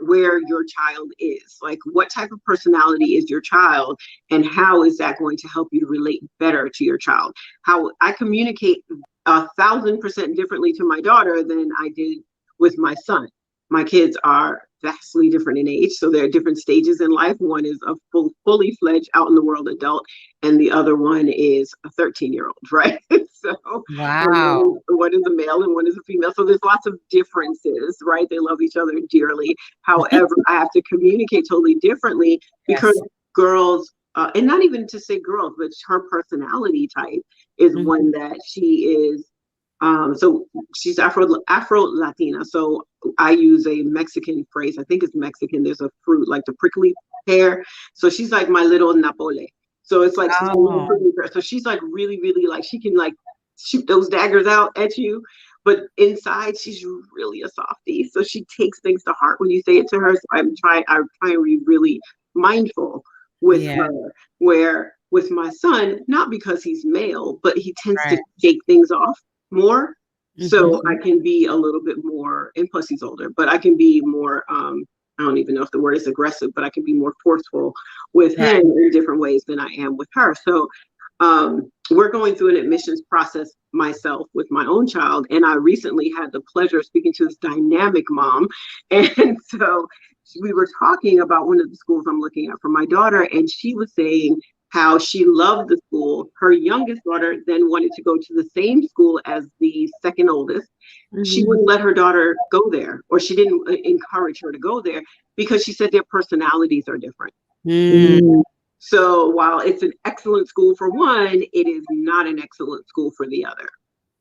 your child is, like what type of personality is your child, and how is that going to help you to relate better to your child. How I communicate 1,000% differently to my daughter than I did with my son. My kids are vastly different in age, so there are different stages in life. One is a fully fledged out in the world adult, and the other one is a 13-year-old, right? So Wow. one is a male and one is a female. So there's lots of differences, right? They love each other dearly. However, I have to communicate totally differently because Yes. girls, and not even to say girls, but her personality type is one that she is. So she's Afro Latina. So I use a Mexican phrase. I think it's Mexican. There's a fruit like the prickly pear. So she's like my little Napole. So it's like she's a little prickly pear. So she's like really, really, like she can like shoot those daggers out at you, but inside she's really a softie. So she takes things to heart when you say it to her. So I'm trying to be really mindful with Yeah. her. Where with my son, not because he's male, but he tends to Right. shake things off more. So I can be a little bit more, and plus he's older, but I can be more, I don't even know if the word is aggressive, but I can be more forceful with Right. him in different ways than I am with her. So we're going through an admissions process myself with my own child. And I recently had the pleasure of speaking to this dynamic mom. And so we were talking about one of the schools I'm looking at for my daughter. And she was saying how she loved the school. Her youngest daughter then wanted to go to the same school as the second oldest. She wouldn't let her daughter go there, or she didn't encourage her to go there because she said their personalities are different. So while it's an excellent school for one, it is not an excellent school for the other.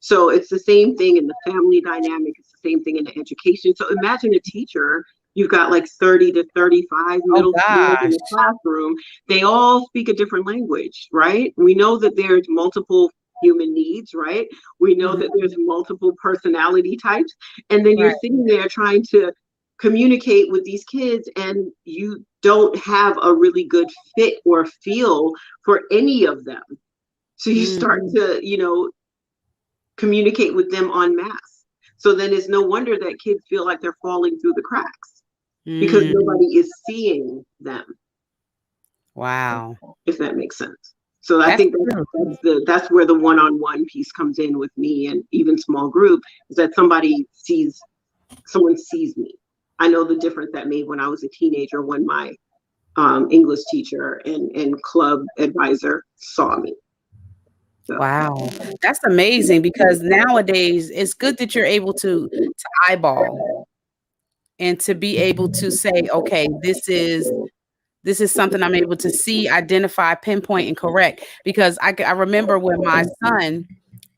So it's the same thing in the family dynamic. It's the same thing in the education. So imagine a teacher, you've got like 30 to 35 Oh middle schoolers in gosh. the classroom. They all speak a different language, right? We know that there's multiple human needs, right? We know that there's multiple personality types. And then you're Right. sitting there trying to communicate with these kids, and you don't have a really good fit or feel for any of them. So you start to, communicate with them en masse. So then it's no wonder that kids feel like they're falling through the cracks because nobody is seeing them, Wow. if that makes sense. So I That's think true. that's where the one-on-one piece comes in with me, and even small group, is that someone sees me. I know the difference that made when I was a teenager, when my English teacher and club advisor saw me. So. Wow. That's amazing, because nowadays it's good that you're able to eyeball and to be able to say, okay, this is something I'm able to see, identify, pinpoint, and correct. Because I remember when my son,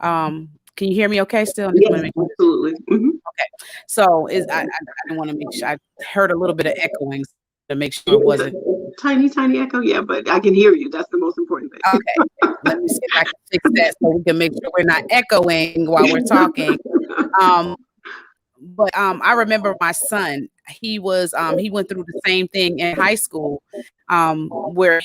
can you hear me okay still? I just want to Yes, make sure. absolutely. So I didn't want to make sure. I heard a little bit of echoing to make sure it wasn't. Tiny, tiny echo. Yeah, but I can hear you. That's the most important thing. Okay. Let me see if I can fix that so we can make sure we're not echoing while we're talking. But I remember my son, he went through the same thing in high school, where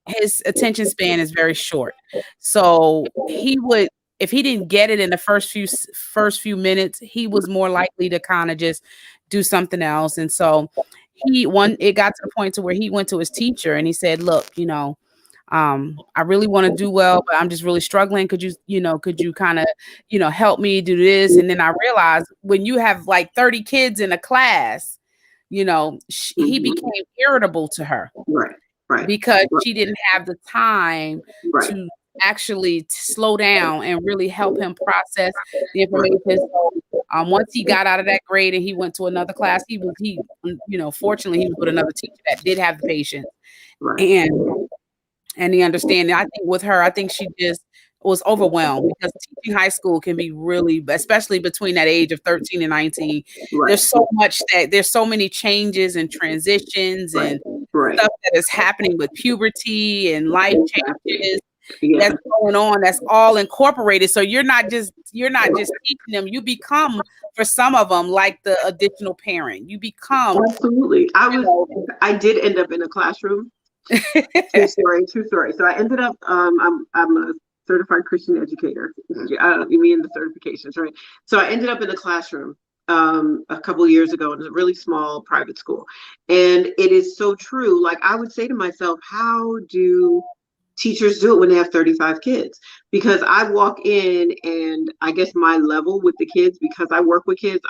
his attention span is very short. So he would, if he didn't get it in the first few minutes, he was more likely to kind of just do something else. And so it got to the point to where he went to his teacher and he said, look, I really want to do well, but I'm just really struggling. Could you kind of, help me do this? And then I realized when you have like 30 kids in a class, he became irritable to her. Right. Because she didn't have the time to actually slow down and really help him process the information. So, once he got out of that grade and he went to another class, fortunately he was with another teacher that did have the patience and the understanding. I think with her, I think she just was overwhelmed because teaching high school can be really, especially between that age of 13 and 19. Right. There's so many changes and transitions Right. and Right. stuff that is happening with puberty and life Exactly. changes Yeah. that's going on, that's all incorporated. So you're not just teaching them, you become, for some of them, like the additional parent. You become, Absolutely. you know, I did end up in a classroom. True story. True story. So I ended up. I'm a certified Christian educator. You mean the certifications, right? So I ended up in a classroom a couple of years ago. It was a really small private school, and it is so true. Like I would say to myself, how do teachers do it when they have 35 kids? Because I walk in and I guess my level with the kids, because I work with kids,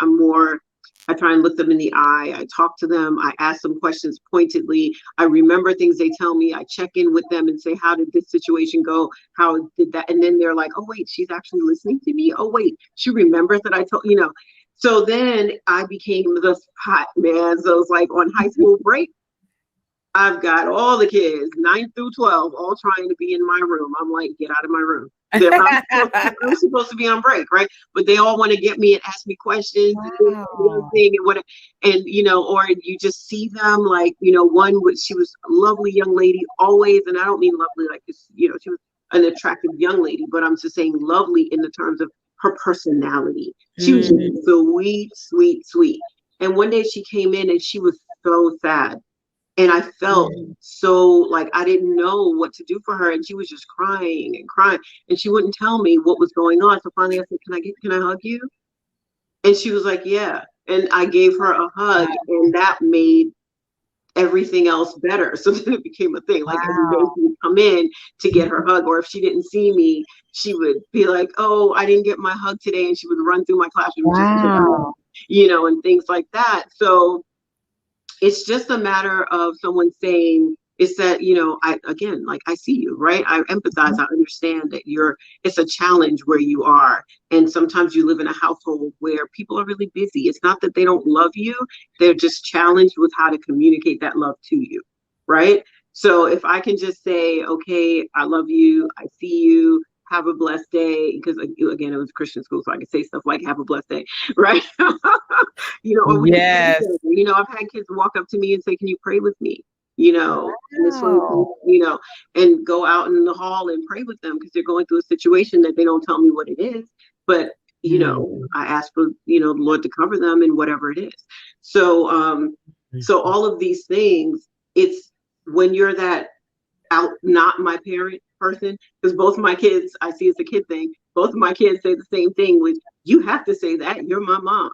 I try and look them in the eye. I talk to them. I ask them questions pointedly. I remember things they tell me. I check in with them and say, how did this situation go? How did that? And then they're like, oh, wait, she's actually listening to me. Oh, wait, she remembers that I told, So then I became the hot man. So it's like on high school break, I've got all the kids, 9 through 12, all trying to be in my room. I'm like, get out of my room. I'm supposed to be on break, right? But they all want to get me and ask me questions wow. or you just see them like, she was a lovely young lady always. And I don't mean lovely like this, she was an attractive young lady, but I'm just saying lovely in the terms of her personality. She was just sweet, sweet, sweet. And one day she came in and she was so sad. And I felt so like I didn't know what to do for her. And she was just crying and crying. And she wouldn't tell me what was going on. So finally I said, can I hug you? And she was like, yeah. And I gave her a hug, and that made everything else better. So then it became a thing. Like every day she would come in to get her hug, or if she didn't see me, she would be like, oh, I didn't get my hug today. And she would run through my classroom, and things like that. So it's just a matter of someone saying, it's that, I see you, right? I empathize. I understand that it's a challenge where you are. And sometimes you live in a household where people are really busy. It's not that they don't love you. They're just challenged with how to communicate that love to you, right? So if I can just say, okay, I love you. I see you. Have a blessed day. Because again, it was Christian school, so I could say stuff like have a blessed day, right? Yes. I've had kids walk up to me and say, can you pray with me? And go out in the hall and pray with them because they're going through a situation that they don't tell me what it is. But, I ask for, the Lord to cover them in whatever it is. So, so all of these things, it's when you're that not my parent person, because both of my kids, I see it's a kid thing. Both of my kids say the same thing, which you have to say that you're my mom.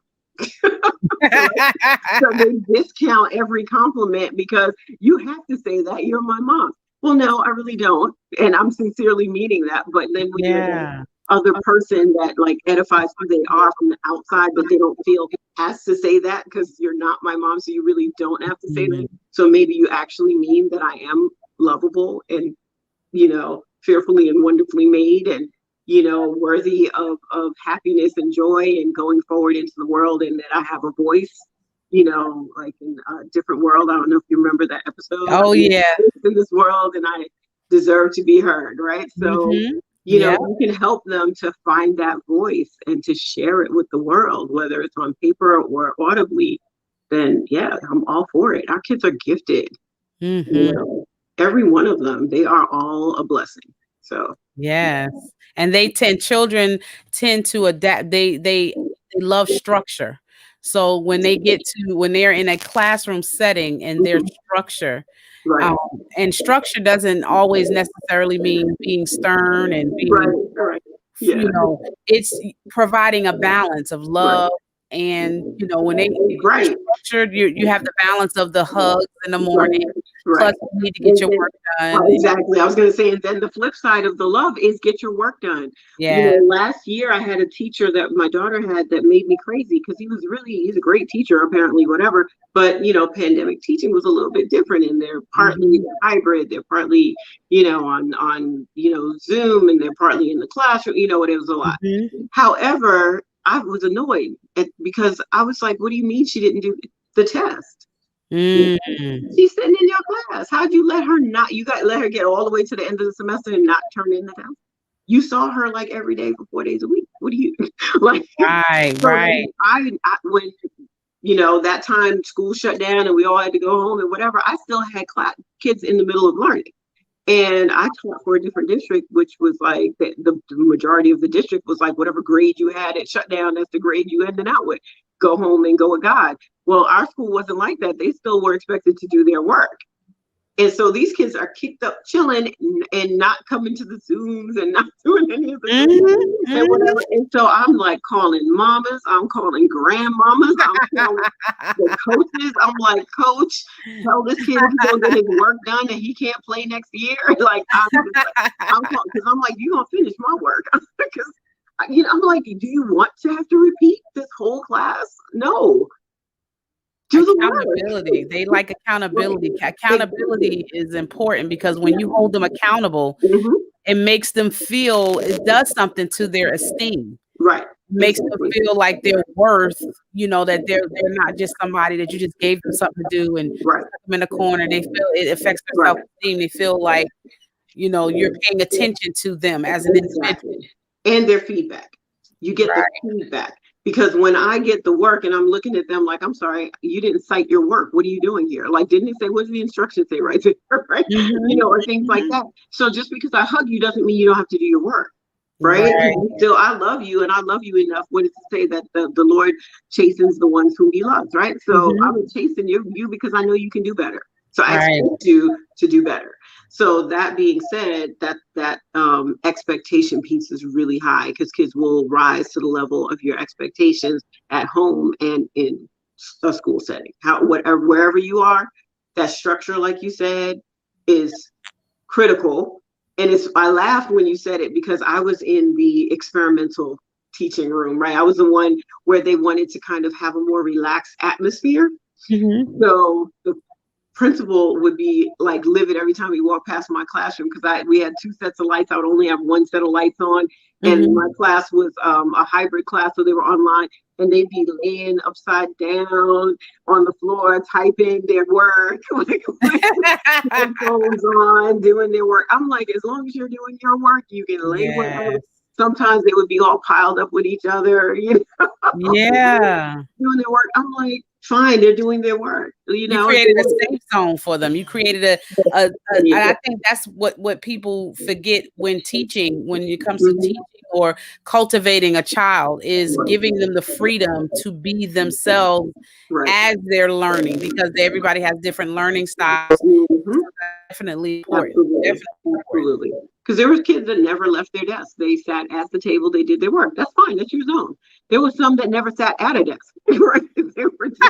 So they discount every compliment because you have to say that you're my mom. Well, no, I really don't. And I'm sincerely meaning that. But then when you're the other person that like edifies who they are from the outside, but they don't feel has to say that because you're not my mom. So you really don't have to say that. So maybe you actually mean that I am lovable and, fearfully and wonderfully made and, worthy of happiness and joy and going forward into the world, and that I have a voice, like in a different world. I don't know if you remember that episode. Oh, yeah. In this world, and I deserve to be heard, right? So, you can help them to find that voice and to share it with the world, whether it's on paper or audibly, then yeah, I'm all for it. Our kids are gifted. Every one of them, they are all a blessing. So yes, and children tend to adapt. They love structure. So when they're in a classroom setting and there's structure, right. And structure doesn't always necessarily mean being stern and being, right. Yeah. It's providing a balance of love. And when they structured, you have the balance of the hugs in the morning. Plus, you need to get your work done. Exactly. I was going to say, and then the flip side of the love is get your work done. Yeah. Last year I had a teacher that my daughter had that made me crazy because he's a great teacher, apparently, whatever. But, pandemic teaching was a little bit different, and they're partly hybrid. They're partly, on Zoom, and they're partly in the classroom, it was a lot. However, I was annoyed because I was like, what do you mean she didn't do the test? She's sitting in your class. How'd you let her let her get all the way to the end of the semester and not turn in the test? You saw her like every day for 4 days a week. What do you like? Right, So right. I when that time school shut down and we all had to go home and whatever, I still had kids in the middle of learning. And I taught for a different district, which was like the majority of the district was like whatever grade you had at shutdown, that's the grade you ended out with. Go home and go with God. Well, our school wasn't like that. They still were expected to do their work. And so these kids are kicked up, chilling, and not coming to the Zooms and not doing any of the things and whatever. And so I'm like calling mamas, I'm calling grandmamas, I'm calling the coaches. I'm like, Coach, tell this kid he's gonna get his work done and he can't play next year. Like I'm calling because I'm like, you gonna finish my work because I'm like, do you want to have to repeat this whole class? No. Accountability. They like accountability. Accountability is important because when you hold them accountable, it makes them feel, it does something to their esteem. Right. Makes them feel like they're worth, that they're not just somebody that you just gave them something to do and put them in the corner. They feel it affects their self-esteem. They feel like, you're paying attention to them as an individual. And their feedback. You get the feedback. Because when I get the work and I'm looking at them like, I'm sorry, you didn't cite your work. What are you doing here? Like, didn't it say, what does the instructions say right there? Right? Or things like that. So just because I hug you doesn't mean you don't have to do your work. Right? Still, I love you and I love you enough. What does it say that the Lord chastens the ones whom he loves, right? So I'm chasing you because I know you can do better. So I expect you to do better. So that being said, that expectation piece is really high because kids will rise to the level of your expectations at home and in a school setting. Wherever you are, that structure, like you said, is critical. And I laughed when you said it because I was in the experimental teaching room, right? I was the one where they wanted to kind of have a more relaxed atmosphere. So the principal would be like livid every time he walked past my classroom because we had 2 sets of lights. I would only have 1 set of lights on. And my class was a hybrid class, so they were online. And they'd be laying upside down on the floor, typing their work, with their phones on, doing their work. I'm like, as long as you're doing your work, you can lay whatever. Sometimes they would be all piled up with each other, Yeah. doing their work. I'm like, fine, they're doing their work. You created a safe zone for them. You created and I think that's what people forget when it comes to teaching or cultivating a child is giving them the freedom to be themselves as they're learning because everybody has different learning styles. Definitely important. Absolutely. Because there was kids that never left their desk. They sat at the table, they did their work. That's fine, that's your zone. There was some that never sat at a desk. Right? They were just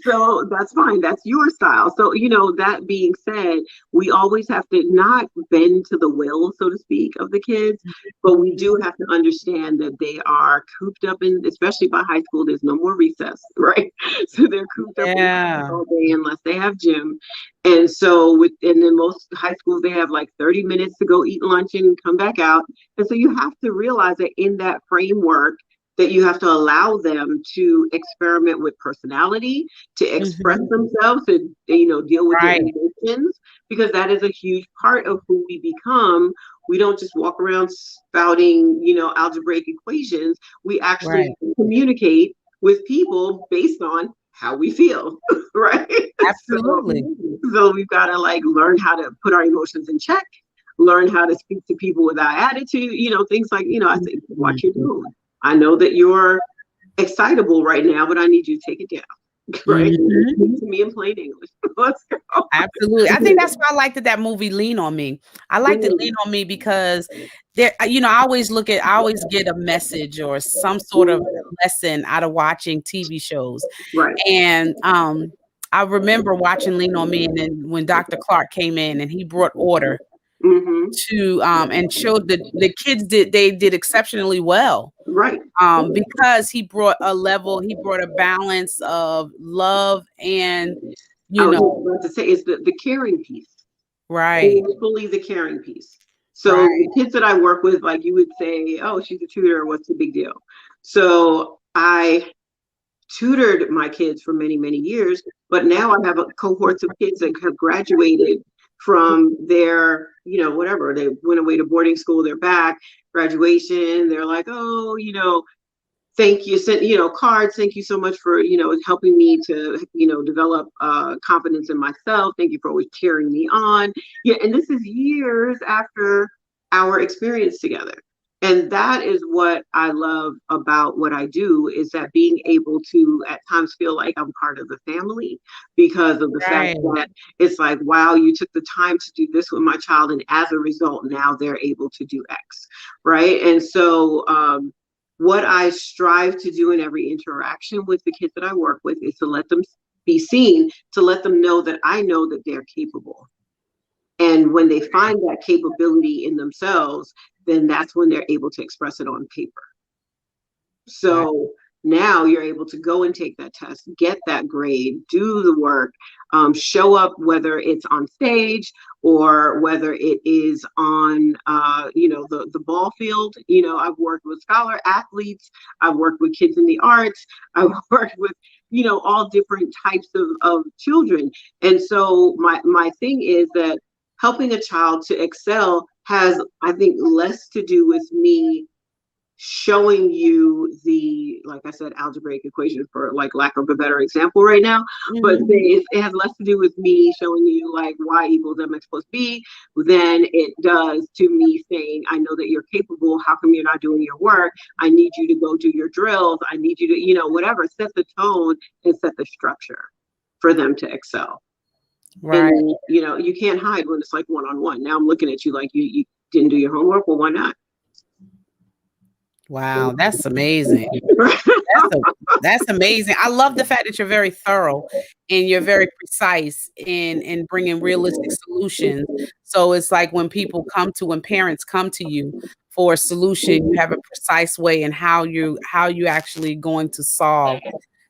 So that's fine. That's your style. So, that being said, we always have to not bend to the will, so to speak, of the kids, but we do have to understand that they are cooped up in, especially by high school, there's no more recess, right? So they're cooped up in all day unless they have gym. And so and then most high schools, they have like 30 minutes to go eat lunch and come back out. And so you have to realize that in that framework, that you have to allow them to experiment with personality, to express themselves, to deal with their emotions, because that is a huge part of who we become. We don't just walk around spouting, algebraic equations. We actually communicate with people based on how we feel, right? Absolutely. So we've got to learn how to put our emotions in check, learn how to speak to people without attitude, things like, I say, what you're doing. I know that you're excitable right now, but I need you to take it down. Right? Speak to me in plain English. Let's go. Absolutely. I think that's why I liked that movie Lean on Me. I liked it Lean on Me because there, I always get a message or some sort of lesson out of watching TV shows. Right. And I remember watching Lean on Me, and then when Dr. Clark came in and he brought order to and showed that the kids did exceptionally well. Right. Because he brought a balance of love and I was about to say is the caring piece. Right. Fully the caring piece. So the kids that I work with, like you would say, oh, she's a tutor, what's the big deal? So I tutored my kids for many, many years, but now I have cohorts of kids that have graduated from their, whatever, they went away to boarding school, they're back, graduation, they're like, oh, thank you, sent, cards, thank you so much for, helping me to, develop confidence in myself. Thank you for always cheering me on. Yeah, and this is years after our experience together. And that is what I love about what I do, is that being able to at times feel like I'm part of the family, because of the fact that it's like, wow, you took the time to do this with my child. And as a result, now they're able to do X. Right. And so what I strive to do in every interaction with the kids that I work with is to let them be seen, to let them know that I know that they're capable. And when they find that capability in themselves, then that's when they're able to express it on paper. So now you're able to go and take that test, get that grade, do the work, show up, whether it's on stage or whether it is on, the ball field. I've worked with scholar athletes, I've worked with kids in the arts, I've worked with, all different types of children. And so my thing is that helping a child to excel has, I think, less to do with me showing you the, like I said, algebraic equation, for like lack of a better example right now, but it has less to do with me showing you like y equals mx plus b than it does to me saying, I know that you're capable. How come you're not doing your work? I need you to go do your drills. I need you to, whatever, set the tone and set the structure for them to excel. Right. And, you can't hide when it's like one-on-one. Now I'm looking at you like you didn't do your homework. Well, why not? Wow, that's amazing. That's amazing. I love the fact that you're very thorough and you're very precise in bringing realistic solutions. So it's like when parents come to you for a solution, you have a precise way in how you actually going to solve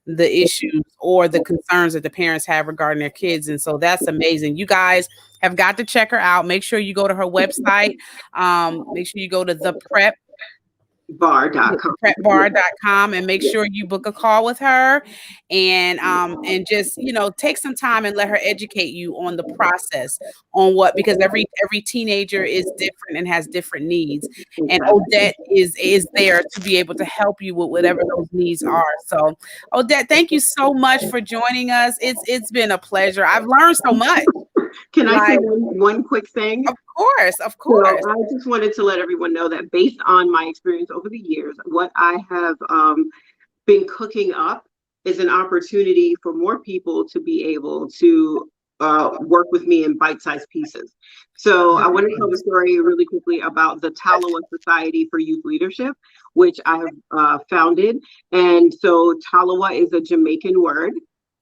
the issues or the concerns that the parents have regarding their kids. And so that's amazing. You guys have got to check her out. Make sure you go to her website. Make sure you go to prepbar.com and make sure you book a call with her and just take some time and let her educate you on the process, on because every teenager is different and has different needs, and Odette is there to be able to help you with whatever those needs are. So Odette, thank you so much for joining us. It's been a pleasure. I've learned so much. Can I say one quick thing? Of course. So I just wanted to let everyone know that based on my experience over the years, what I have been cooking up is an opportunity for more people to be able to work with me in bite-sized pieces. So I want to tell the story really quickly about the Talowa Society for Youth Leadership, which I have founded. And so Talowa is a Jamaican word.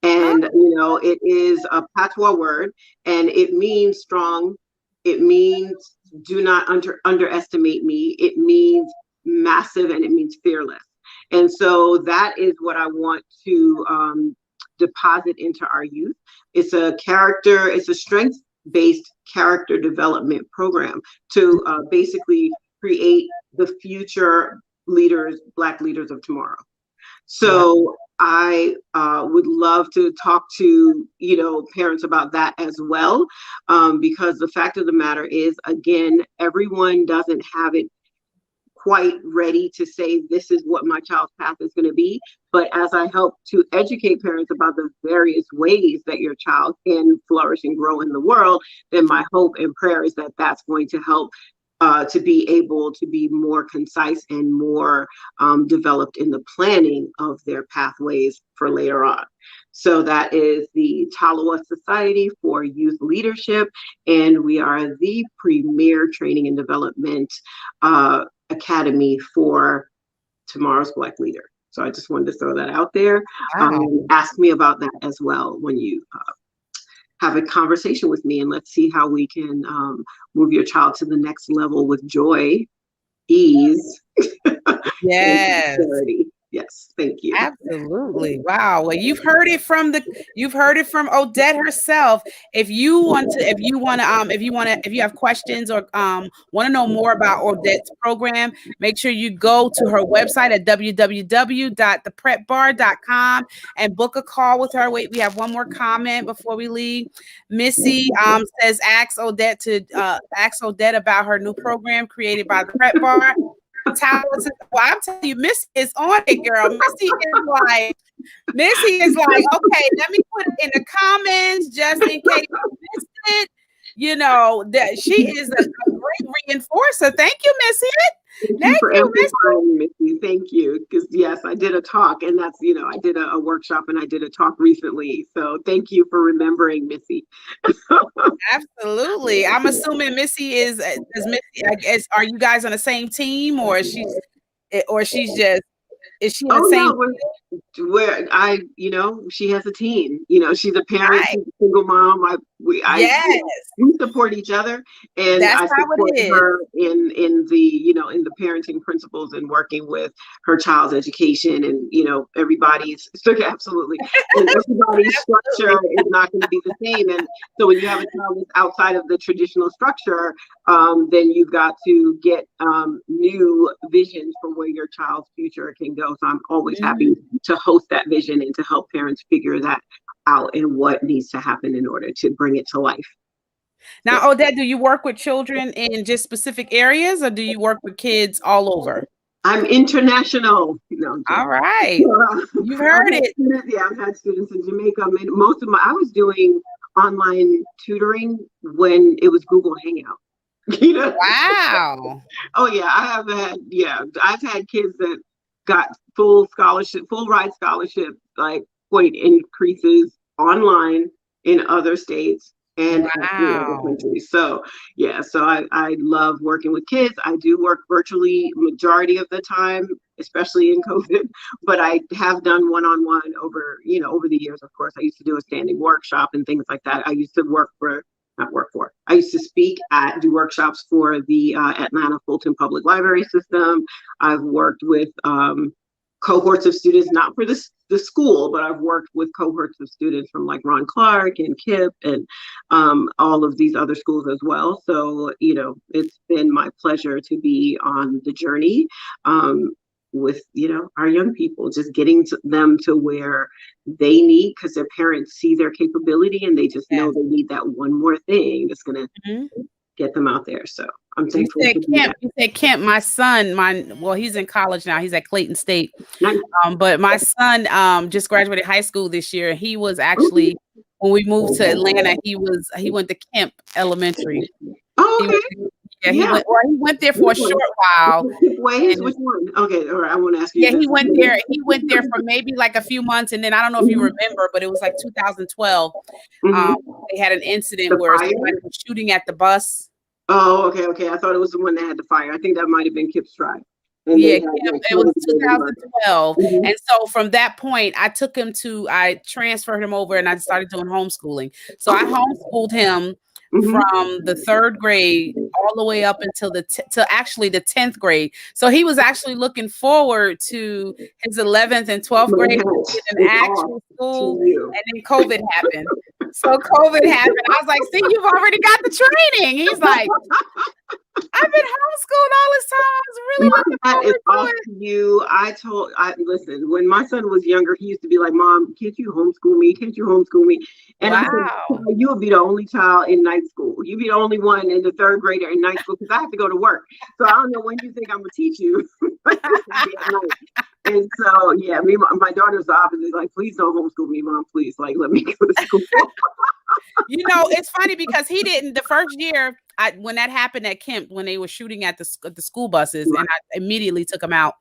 And, it is a patois word, and it means strong. It means do not underestimate me. It means massive, and it means fearless. And so that is what I want to deposit into our youth. It's a strengths-based character development program to basically create the future leaders, Black leaders of tomorrow. So I would love to talk to, parents about that as well, because the fact of the matter is, again, everyone doesn't have it quite ready to say, this is what my child's path is going to be. But as I help to educate parents about the various ways that your child can flourish and grow in the world, then my hope and prayer is that that's going to help to be able to be more concise and more developed in the planning of their pathways for later on. So that is the Talowa Society for Youth Leadership, and we are the premier training and development academy for tomorrow's Black leader. So I just wanted to throw that out there. Ask me about that as well when you have a conversation with me, and let's see how we can move your child to the next level with joy, ease, yes, Yes, thank you. Absolutely. Wow. Well, you've heard it from Odette herself. If you have questions or want to know more about Odette's program, make sure you go to her website at www.theprepbar.com and book a call with her. Wait, we have one more comment before we leave. Missy says ask Odette about her new program created by the Prep Bar. Well, I'm telling you, Missy is on it, girl. Missy is like, okay, let me put it in the comments just in case you missed it. You know, that she is a great reinforcer. Thank you, Missy. Thank you, Missy. Thank you. Because yes, I did a talk, and that's, I did a workshop and I did a talk recently. So thank you for remembering, Missy. Absolutely. I'm assuming Missy is Missy. I guess, are you guys on the same team, or is she in the same? No, where she has a team. She's a parent, right. She's a single mom. We support each other, and I support her in the parenting principles and working with her child's education, and everybody's absolutely, and everybody's structure is not going to be the same. And so when you have a child that's outside of the traditional structure, then you've got to get new visions for where your child's future can go. So I'm always happy to host that vision and to help parents figure that out and what needs to happen in order to bring it to life. Now, Odette, do you work with children in just specific areas, or do you work with kids all over? I'm international. No, all right. You've heard it. I've had students in Jamaica. I mean, I was doing online tutoring when it was Google Hangout. Wow. Oh yeah, I've had kids that got full ride scholarship, like point increases online in other states and other countries. So I love working with kids. I do work virtually majority of the time, especially in COVID, but I have done one-on-one over the years. Of course, I used to do a standing workshop and things like that. I used to I used to do workshops for the Atlanta Fulton Public Library System. I've worked with cohorts of students, not for the school, but I've worked with cohorts of students from like Ron Clark and KIPP and all of these other schools as well. So, it's been my pleasure to be on the journey with, our young people, just getting them to where they need, because their parents see their capability and they just know they need that one more thing that's going to get them out there. So I'm thankful. You said Kemp, my son, he's in college now. He's at Clayton State. Nice. But my son just graduated high school this year. He was actually, when we moved to Atlanta, he went to Kemp Elementary. Oh, okay. He went there for a short while. Which one? Okay, all right. I want to ask you. Yeah, he went there. He went there for maybe like a few months, and then I don't know if you remember, but it was like 2012. They had an incident where somebody was shooting at the bus. Oh, okay. I thought it was the one that had the fire. I think that might have been Kip's Drive. It was 2012. And so from that point, I transferred him over and I started doing homeschooling. So I homeschooled him from the 3rd grade all the way up until the 10th grade. So he was actually looking forward to his 11th and 12th grade in an actual school, and then COVID happened. So COVID happened. I was like, see, you've already got the training. He's like, I've been homeschooled all this time. I was really looking forward to it. You. Listen, when my son was younger, he used to be like, Mom, can't you homeschool me? Can't you homeschool me? And I said, you would be the only child in night school. You'd be the only one in the 3rd grader in night school, because I have to go to work. So I don't know when you think I'm going to teach you. And so, my daughter's the opposite. Like, please don't homeschool me, Mom. Please, like, let me go to school. It's funny because he didn't. The first year, when that happened at Kemp, when they were shooting at the school buses, and I immediately took him out.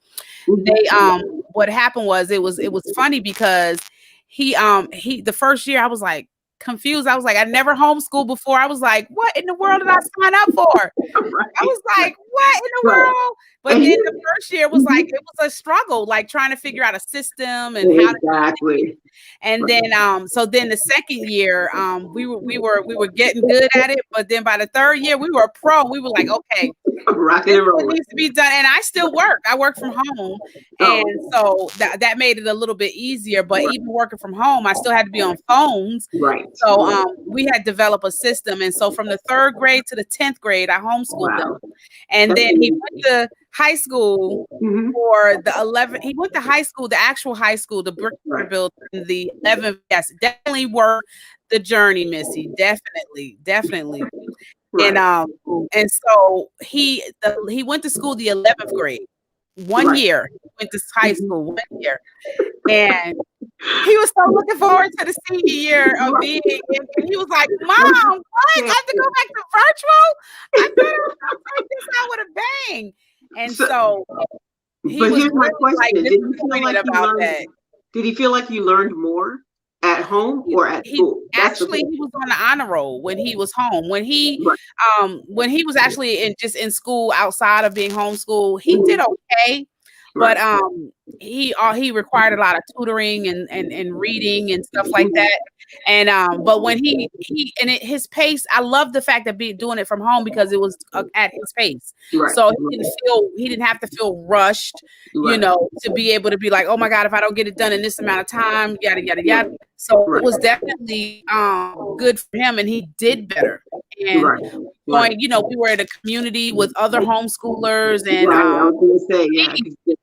What happened was it was funny because he the first year I was like, confused. I was like, I never homeschooled before. I was like, what in the world did I sign up for? Right. I was like, what in the Right. world? But then the first year was like, it was a struggle, like trying to figure out a system and how to do it. And then so then the second year, we were getting good at it, but then by the third year we were pro. We were like, okay, rocking and rolling. Needs to be done. And I still work. I work from home. And so that made it a little bit easier. But even working from home, I still had to be on phones. Right. So we had developed a system. And so from the 3rd grade to the 10th grade, I homeschooled them. And then he went to high school for the 11th. He went to high school, the actual high school, the brick building, the 11th. Yes, definitely worked the journey, Missy. Definitely. Right. And so he went to school the 11th grade. 1 year. He went to high school 1 year. And he was so looking forward to the senior year of being, and he was like, Mom, what? I have to go back to virtual? I thought I was going to take this out with a bang. And so he was here's my really question. like Did you feel like about that. Did he feel like you learned more at home or at school? Actually, he was on the honor roll when he was home. When he was actually in school outside of being homeschooled, he did okay. But he required a lot of tutoring and reading and stuff like that. And but when his pace, I love the fact that doing it from home because it was at his pace. Right. So he didn't have to feel rushed, you know, to be able to be like, oh my God, if I don't get it done in this amount of time, yada yada yada. So it was definitely good for him, and he did better. And going, you know, we were in a community with other homeschoolers, and I was going to say,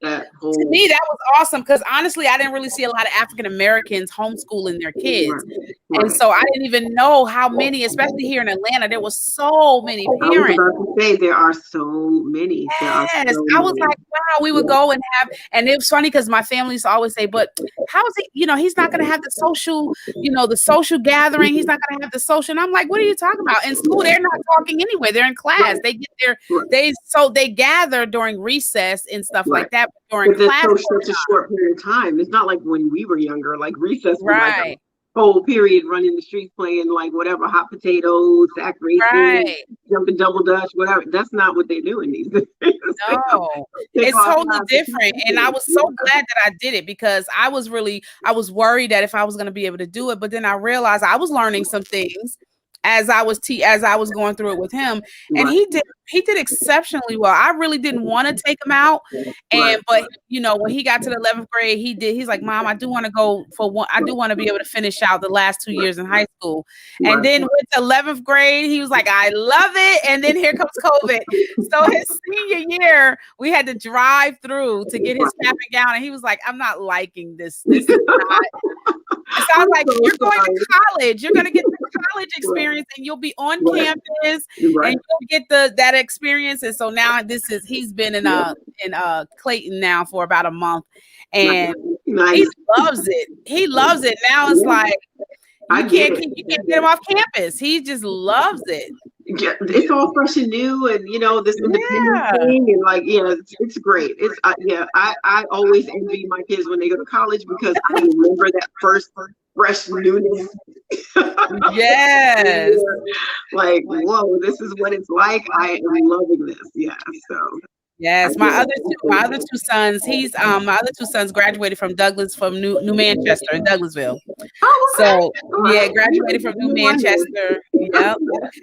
to me that was awesome because honestly, I didn't really see a lot of African Americans homeschooling their kids, and so I didn't even know how many, especially here in Atlanta, there was so many parents. I was about to say there are so many. Yes, I was like, wow, we would go and have, and it was funny because my family used to always say, but how is he? You know, he's not going to have the social, you know, the social gathering. He's not going to have the social. And I'm like, what are you talking about? In school, they're not talking anyway. They're in class. They get they gather during recess and stuff like that. But during class, such a short period of time. It's not like when we were younger, like recess was like a whole period running the streets playing like whatever, hot potatoes, sack racing, jumping double dutch, whatever. That's not what they're doing these days. No, it's totally different. And I was so glad that I did it because I was worried that if I was going to be able to do it, but then I realized I was learning some things as I was going through it with him, and he did exceptionally well. I really didn't want to take him out, but you know, when he got to the 11th grade, he's like, Mom, I do want to go for one. I do want to be able to finish out the last 2 years in high school. And then with the 11th grade, he was like, I love it. And then here comes COVID. So his senior year, we had to drive through to get his cap and gown, and he was like, I'm not liking this. This is not. So I was like, you're going to college. You're going to get the college experience, and you'll be on campus, and you'll get that experience. And so now he's been in Clayton now for about a month, and he loves it. He loves it. Now it's like you can't get him off campus. He just loves it. Yeah, it's all fresh and new, and you know this independent thing, and like it's great. It's I always envy my kids when they go to college because I remember that first fresh newness. Yes, like whoa, this is what it's like. I am loving this. Yeah, so. Yes, my other two sons. My other two sons graduated from New Manchester in Douglasville. Oh, okay. So graduated from New Manchester. Yep.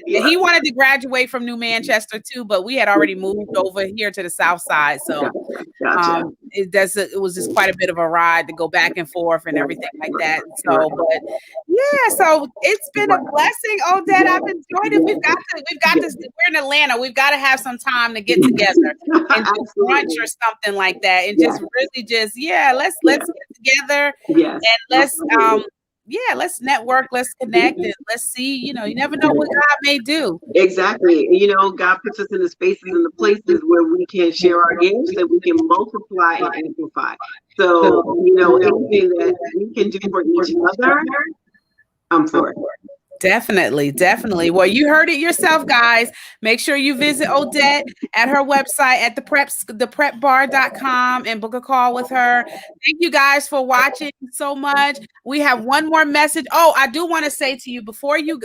Yeah, he wanted to graduate from New Manchester too, but we had already moved over here to the South Side. So it was just quite a bit of a ride to go back and forth and everything like that. So, but so it's been a blessing, Odette. I've enjoyed it. We've got this. We're in Atlanta. We've got to have some time to get together. And do brunch or something like that, and just really let's get together and let's network, let's connect, and let's see. You know, you never know what God may do. Exactly. You know, God puts us in the spaces and the places where we can share our gifts, that we can multiply and amplify. So, you know, anything that we can do for each other, I'm for it. Definitely, definitely. Well, you heard it yourself, guys. Make sure you visit Odette at her website at theprepbar.com and book a call with her. Thank you guys for watching so much. We have one more message. Oh, I do want to say to you before you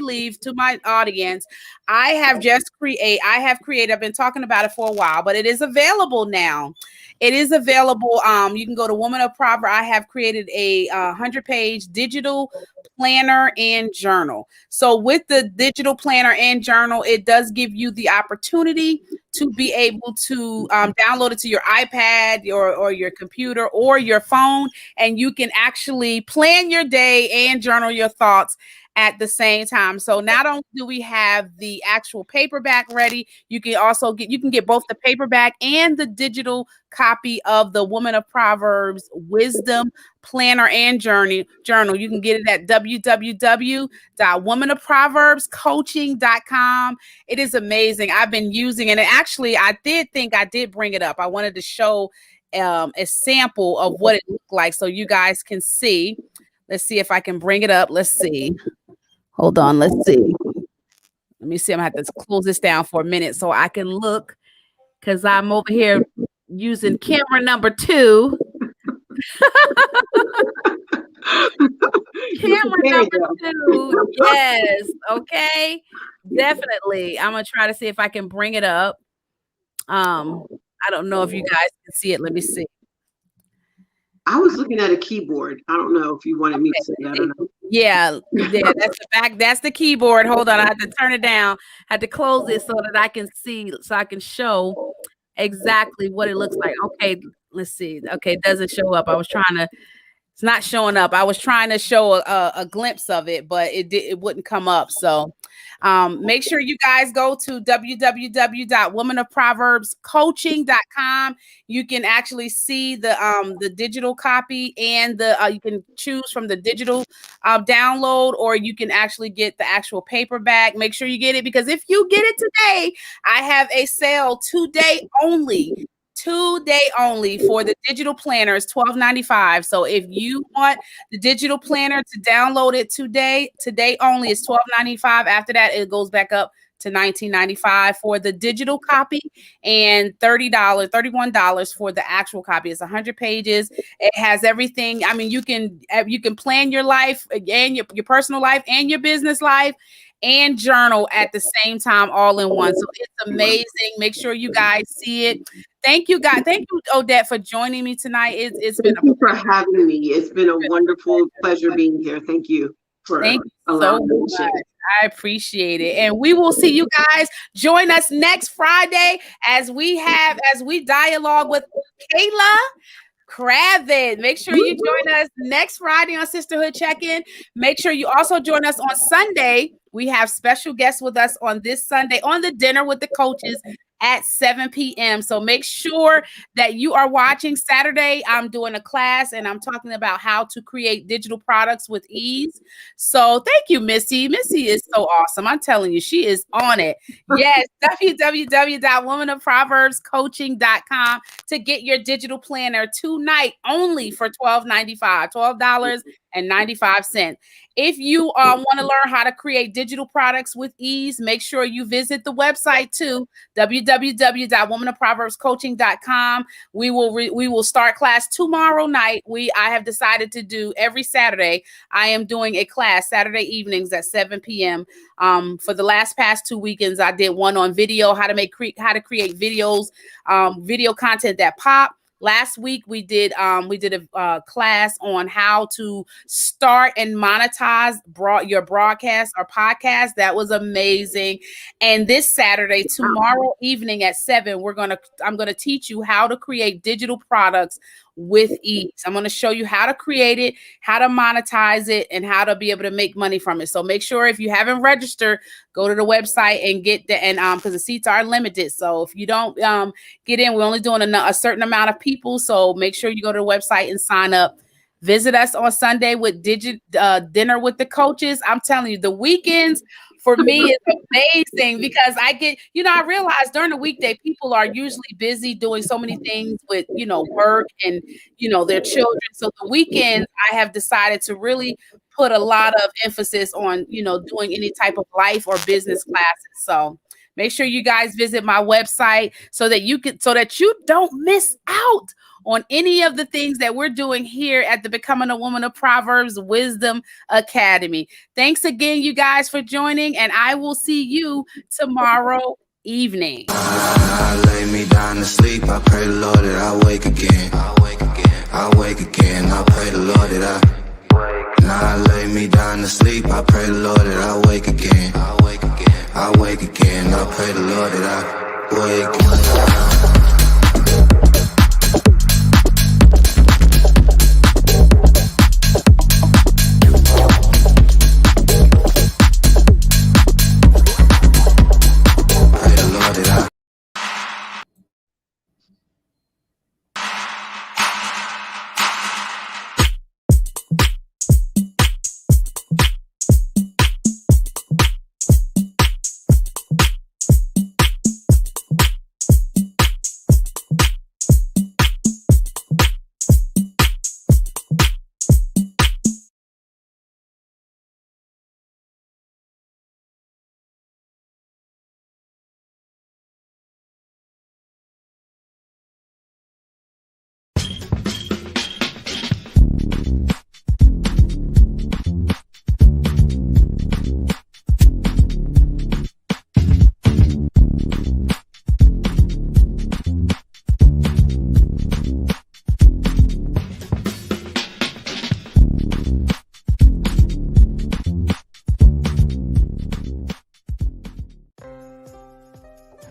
leave, to my audience, I have created, I've been talking about it for a while, but it is available now. It is available. You can go to Woman of Proverb. I have created a 100-page digital planner and journal. So with the digital planner and journal, it does give you the opportunity to be able to download it to your iPad or your computer or your phone, and you can actually plan your day and journal your thoughts at the same time. So not only do we have the actual paperback ready, you can get both the paperback and the digital copy of the Woman of Proverbs Wisdom Planner and Journal. You can get it at www.womanofproverbscoaching.com. It is amazing. I've been using it, and actually I did think I did bring it up. I wanted to show a sample of what it looked like so you guys can see. Let's see if I can bring it up. Let's see. Hold on. Let's see. Let me see. I'm going to have to close this down for a minute so I can look, because I'm over here using camera number 2. Camera number 2. Yes. Okay. Definitely. I'm going to try to see if I can bring it up. I don't know if you guys can see it. Let me see. I was looking at a keyboard. I don't know if you wanted me to say that or not. Yeah, that's the back. That's the keyboard. Hold on, I had to turn it down. I had to close it so that I can see, so I can show exactly what it looks like. Okay, let's see. Okay, it doesn't show up. It's not showing up. I was trying to show a glimpse of it, but it wouldn't come up. So make sure you guys go to www.womanofproverbscoaching.com. You can actually see the digital copy, and you can choose from the digital download, or you can actually get the actual paperback. Make sure you get it, because if you get it today, I have a sale today only for the digital planner. Is $12.95. So if you want the digital planner to download it today only is $12.95. After that, it goes back up to $19.95 for the digital copy, and $31 for the actual copy. It's 100 pages. It has everything. I mean, you can plan your life and your personal life and your business life and journal at the same time, all in one. So it's amazing. Make sure you guys see it. Thank you, guys. Thank you, Odette, for joining me tonight. It's been Thank you for having me. It's been a wonderful pleasure being here. Thank you for allowing me to share. I appreciate it. And we will see you guys. Join us next Friday as we dialogue with Kayla Kravitz. Make sure you join us next Friday on Sisterhood Check-In. Make sure you also join us on Sunday. We have special guests with us on this Sunday on the Dinner with the Coaches at 7 p.m. So make sure that you are watching. Saturday, I'm doing a class, and I'm talking about how to create digital products with ease. So thank you, Missy. Missy is so awesome. I'm telling you, she is on it. Yes, www.womanofproverbscoaching.com to get your digital planner tonight only for $12.95, $12.95. If you want to learn how to create digital products with ease, make sure you visit the website too, www.womanofproverbscoaching.com. We will start class tomorrow night. I have decided to do every Saturday. I am doing a class Saturday evenings at 7 p.m. For the past 2 weekends, I did one on video, how to create videos, video content that pop. Last week we did a class on how to start and monetize your broadcast or podcast. That was amazing. And this Saturday, tomorrow evening at 7, I'm gonna teach you how to create digital products with ease. I'm going to show you how to create it, how to monetize it, and how to be able to make money from it. So make sure, if you haven't registered, go to the website and get because the seats are limited. So if you don't get in, we're only doing a certain amount of people. So make sure you go to the website and sign up. Visit us on Sunday with Dinner with the Coaches. I'm telling you, the weekends for me is amazing, because I realize during the weekday, people are usually busy doing so many things with, work and, their children. So the weekends, I have decided to really put a lot of emphasis on, doing any type of life or business classes. So make sure you guys visit my website so that you don't miss out on any of the things that we're doing here at the Becoming a Woman of Proverbs Wisdom Academy. Thanks again, you guys, for joining, and I will see you tomorrow evening. I lay me down to sleep. I pray the Lord that I wake again. I wake again. I pray the Lord that I Now I lay me down to sleep. I pray the Lord that I wake again. I wake again. I pray the Lord that I wake.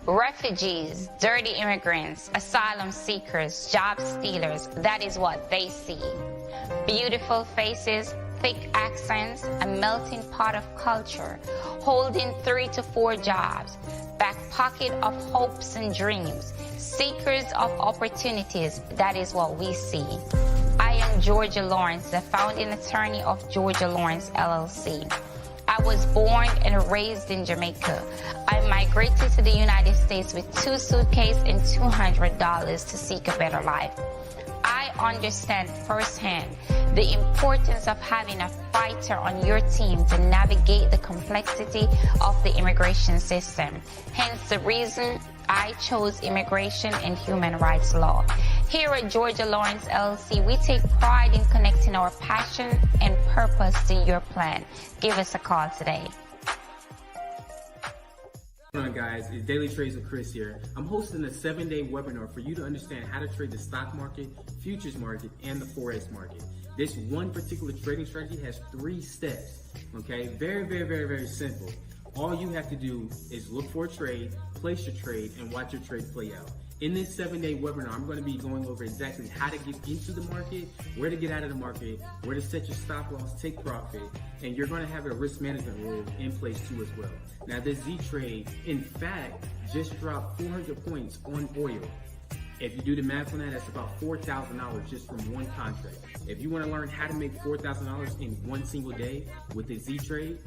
Refugees, dirty immigrants, asylum seekers, job stealers, that is what they see. Beautiful faces, thick accents, a melting pot of culture, holding 3 to 4 jobs, back pocket of hopes and dreams, seekers of opportunities, that is what we see. I am Georgia Lawrence, the founding attorney of Georgia Lawrence LLC. I was born and raised in Jamaica. I migrated to the United States with 2 suitcases and $200 to seek a better life. I understand firsthand the importance of having a fighter on your team to navigate the complexity of the immigration system. Hence the reason I chose immigration and human rights law. Here at Georgia Lawrence LLC, we take pride in connecting our passion and purpose to your plan. Give us a call today. What's going on, guys? It's Daily Trades with Chris here. I'm hosting a 7-day webinar for you to understand how to trade the stock market, futures market, and the forex market. This one particular trading strategy has 3 steps, okay? Very simple. All you have to do is look for a trade, place your trade, and watch your trade play out. In this 7-day webinar, I'm going to be going over exactly how to get into the market, where to get out of the market, where to set your stop loss, take profit, and you're going to have a risk management rule in place too as well. Now, this Z trade, in fact, just dropped 400 points on oil. If you do the math on that, that's about $4,000 just from one contract. If you want to learn how to make $4,000 in one single day with the Z trade,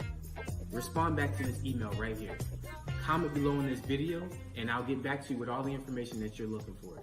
respond back to this email right here. Comment below in this video, and I'll get back to you with all the information that you're looking for.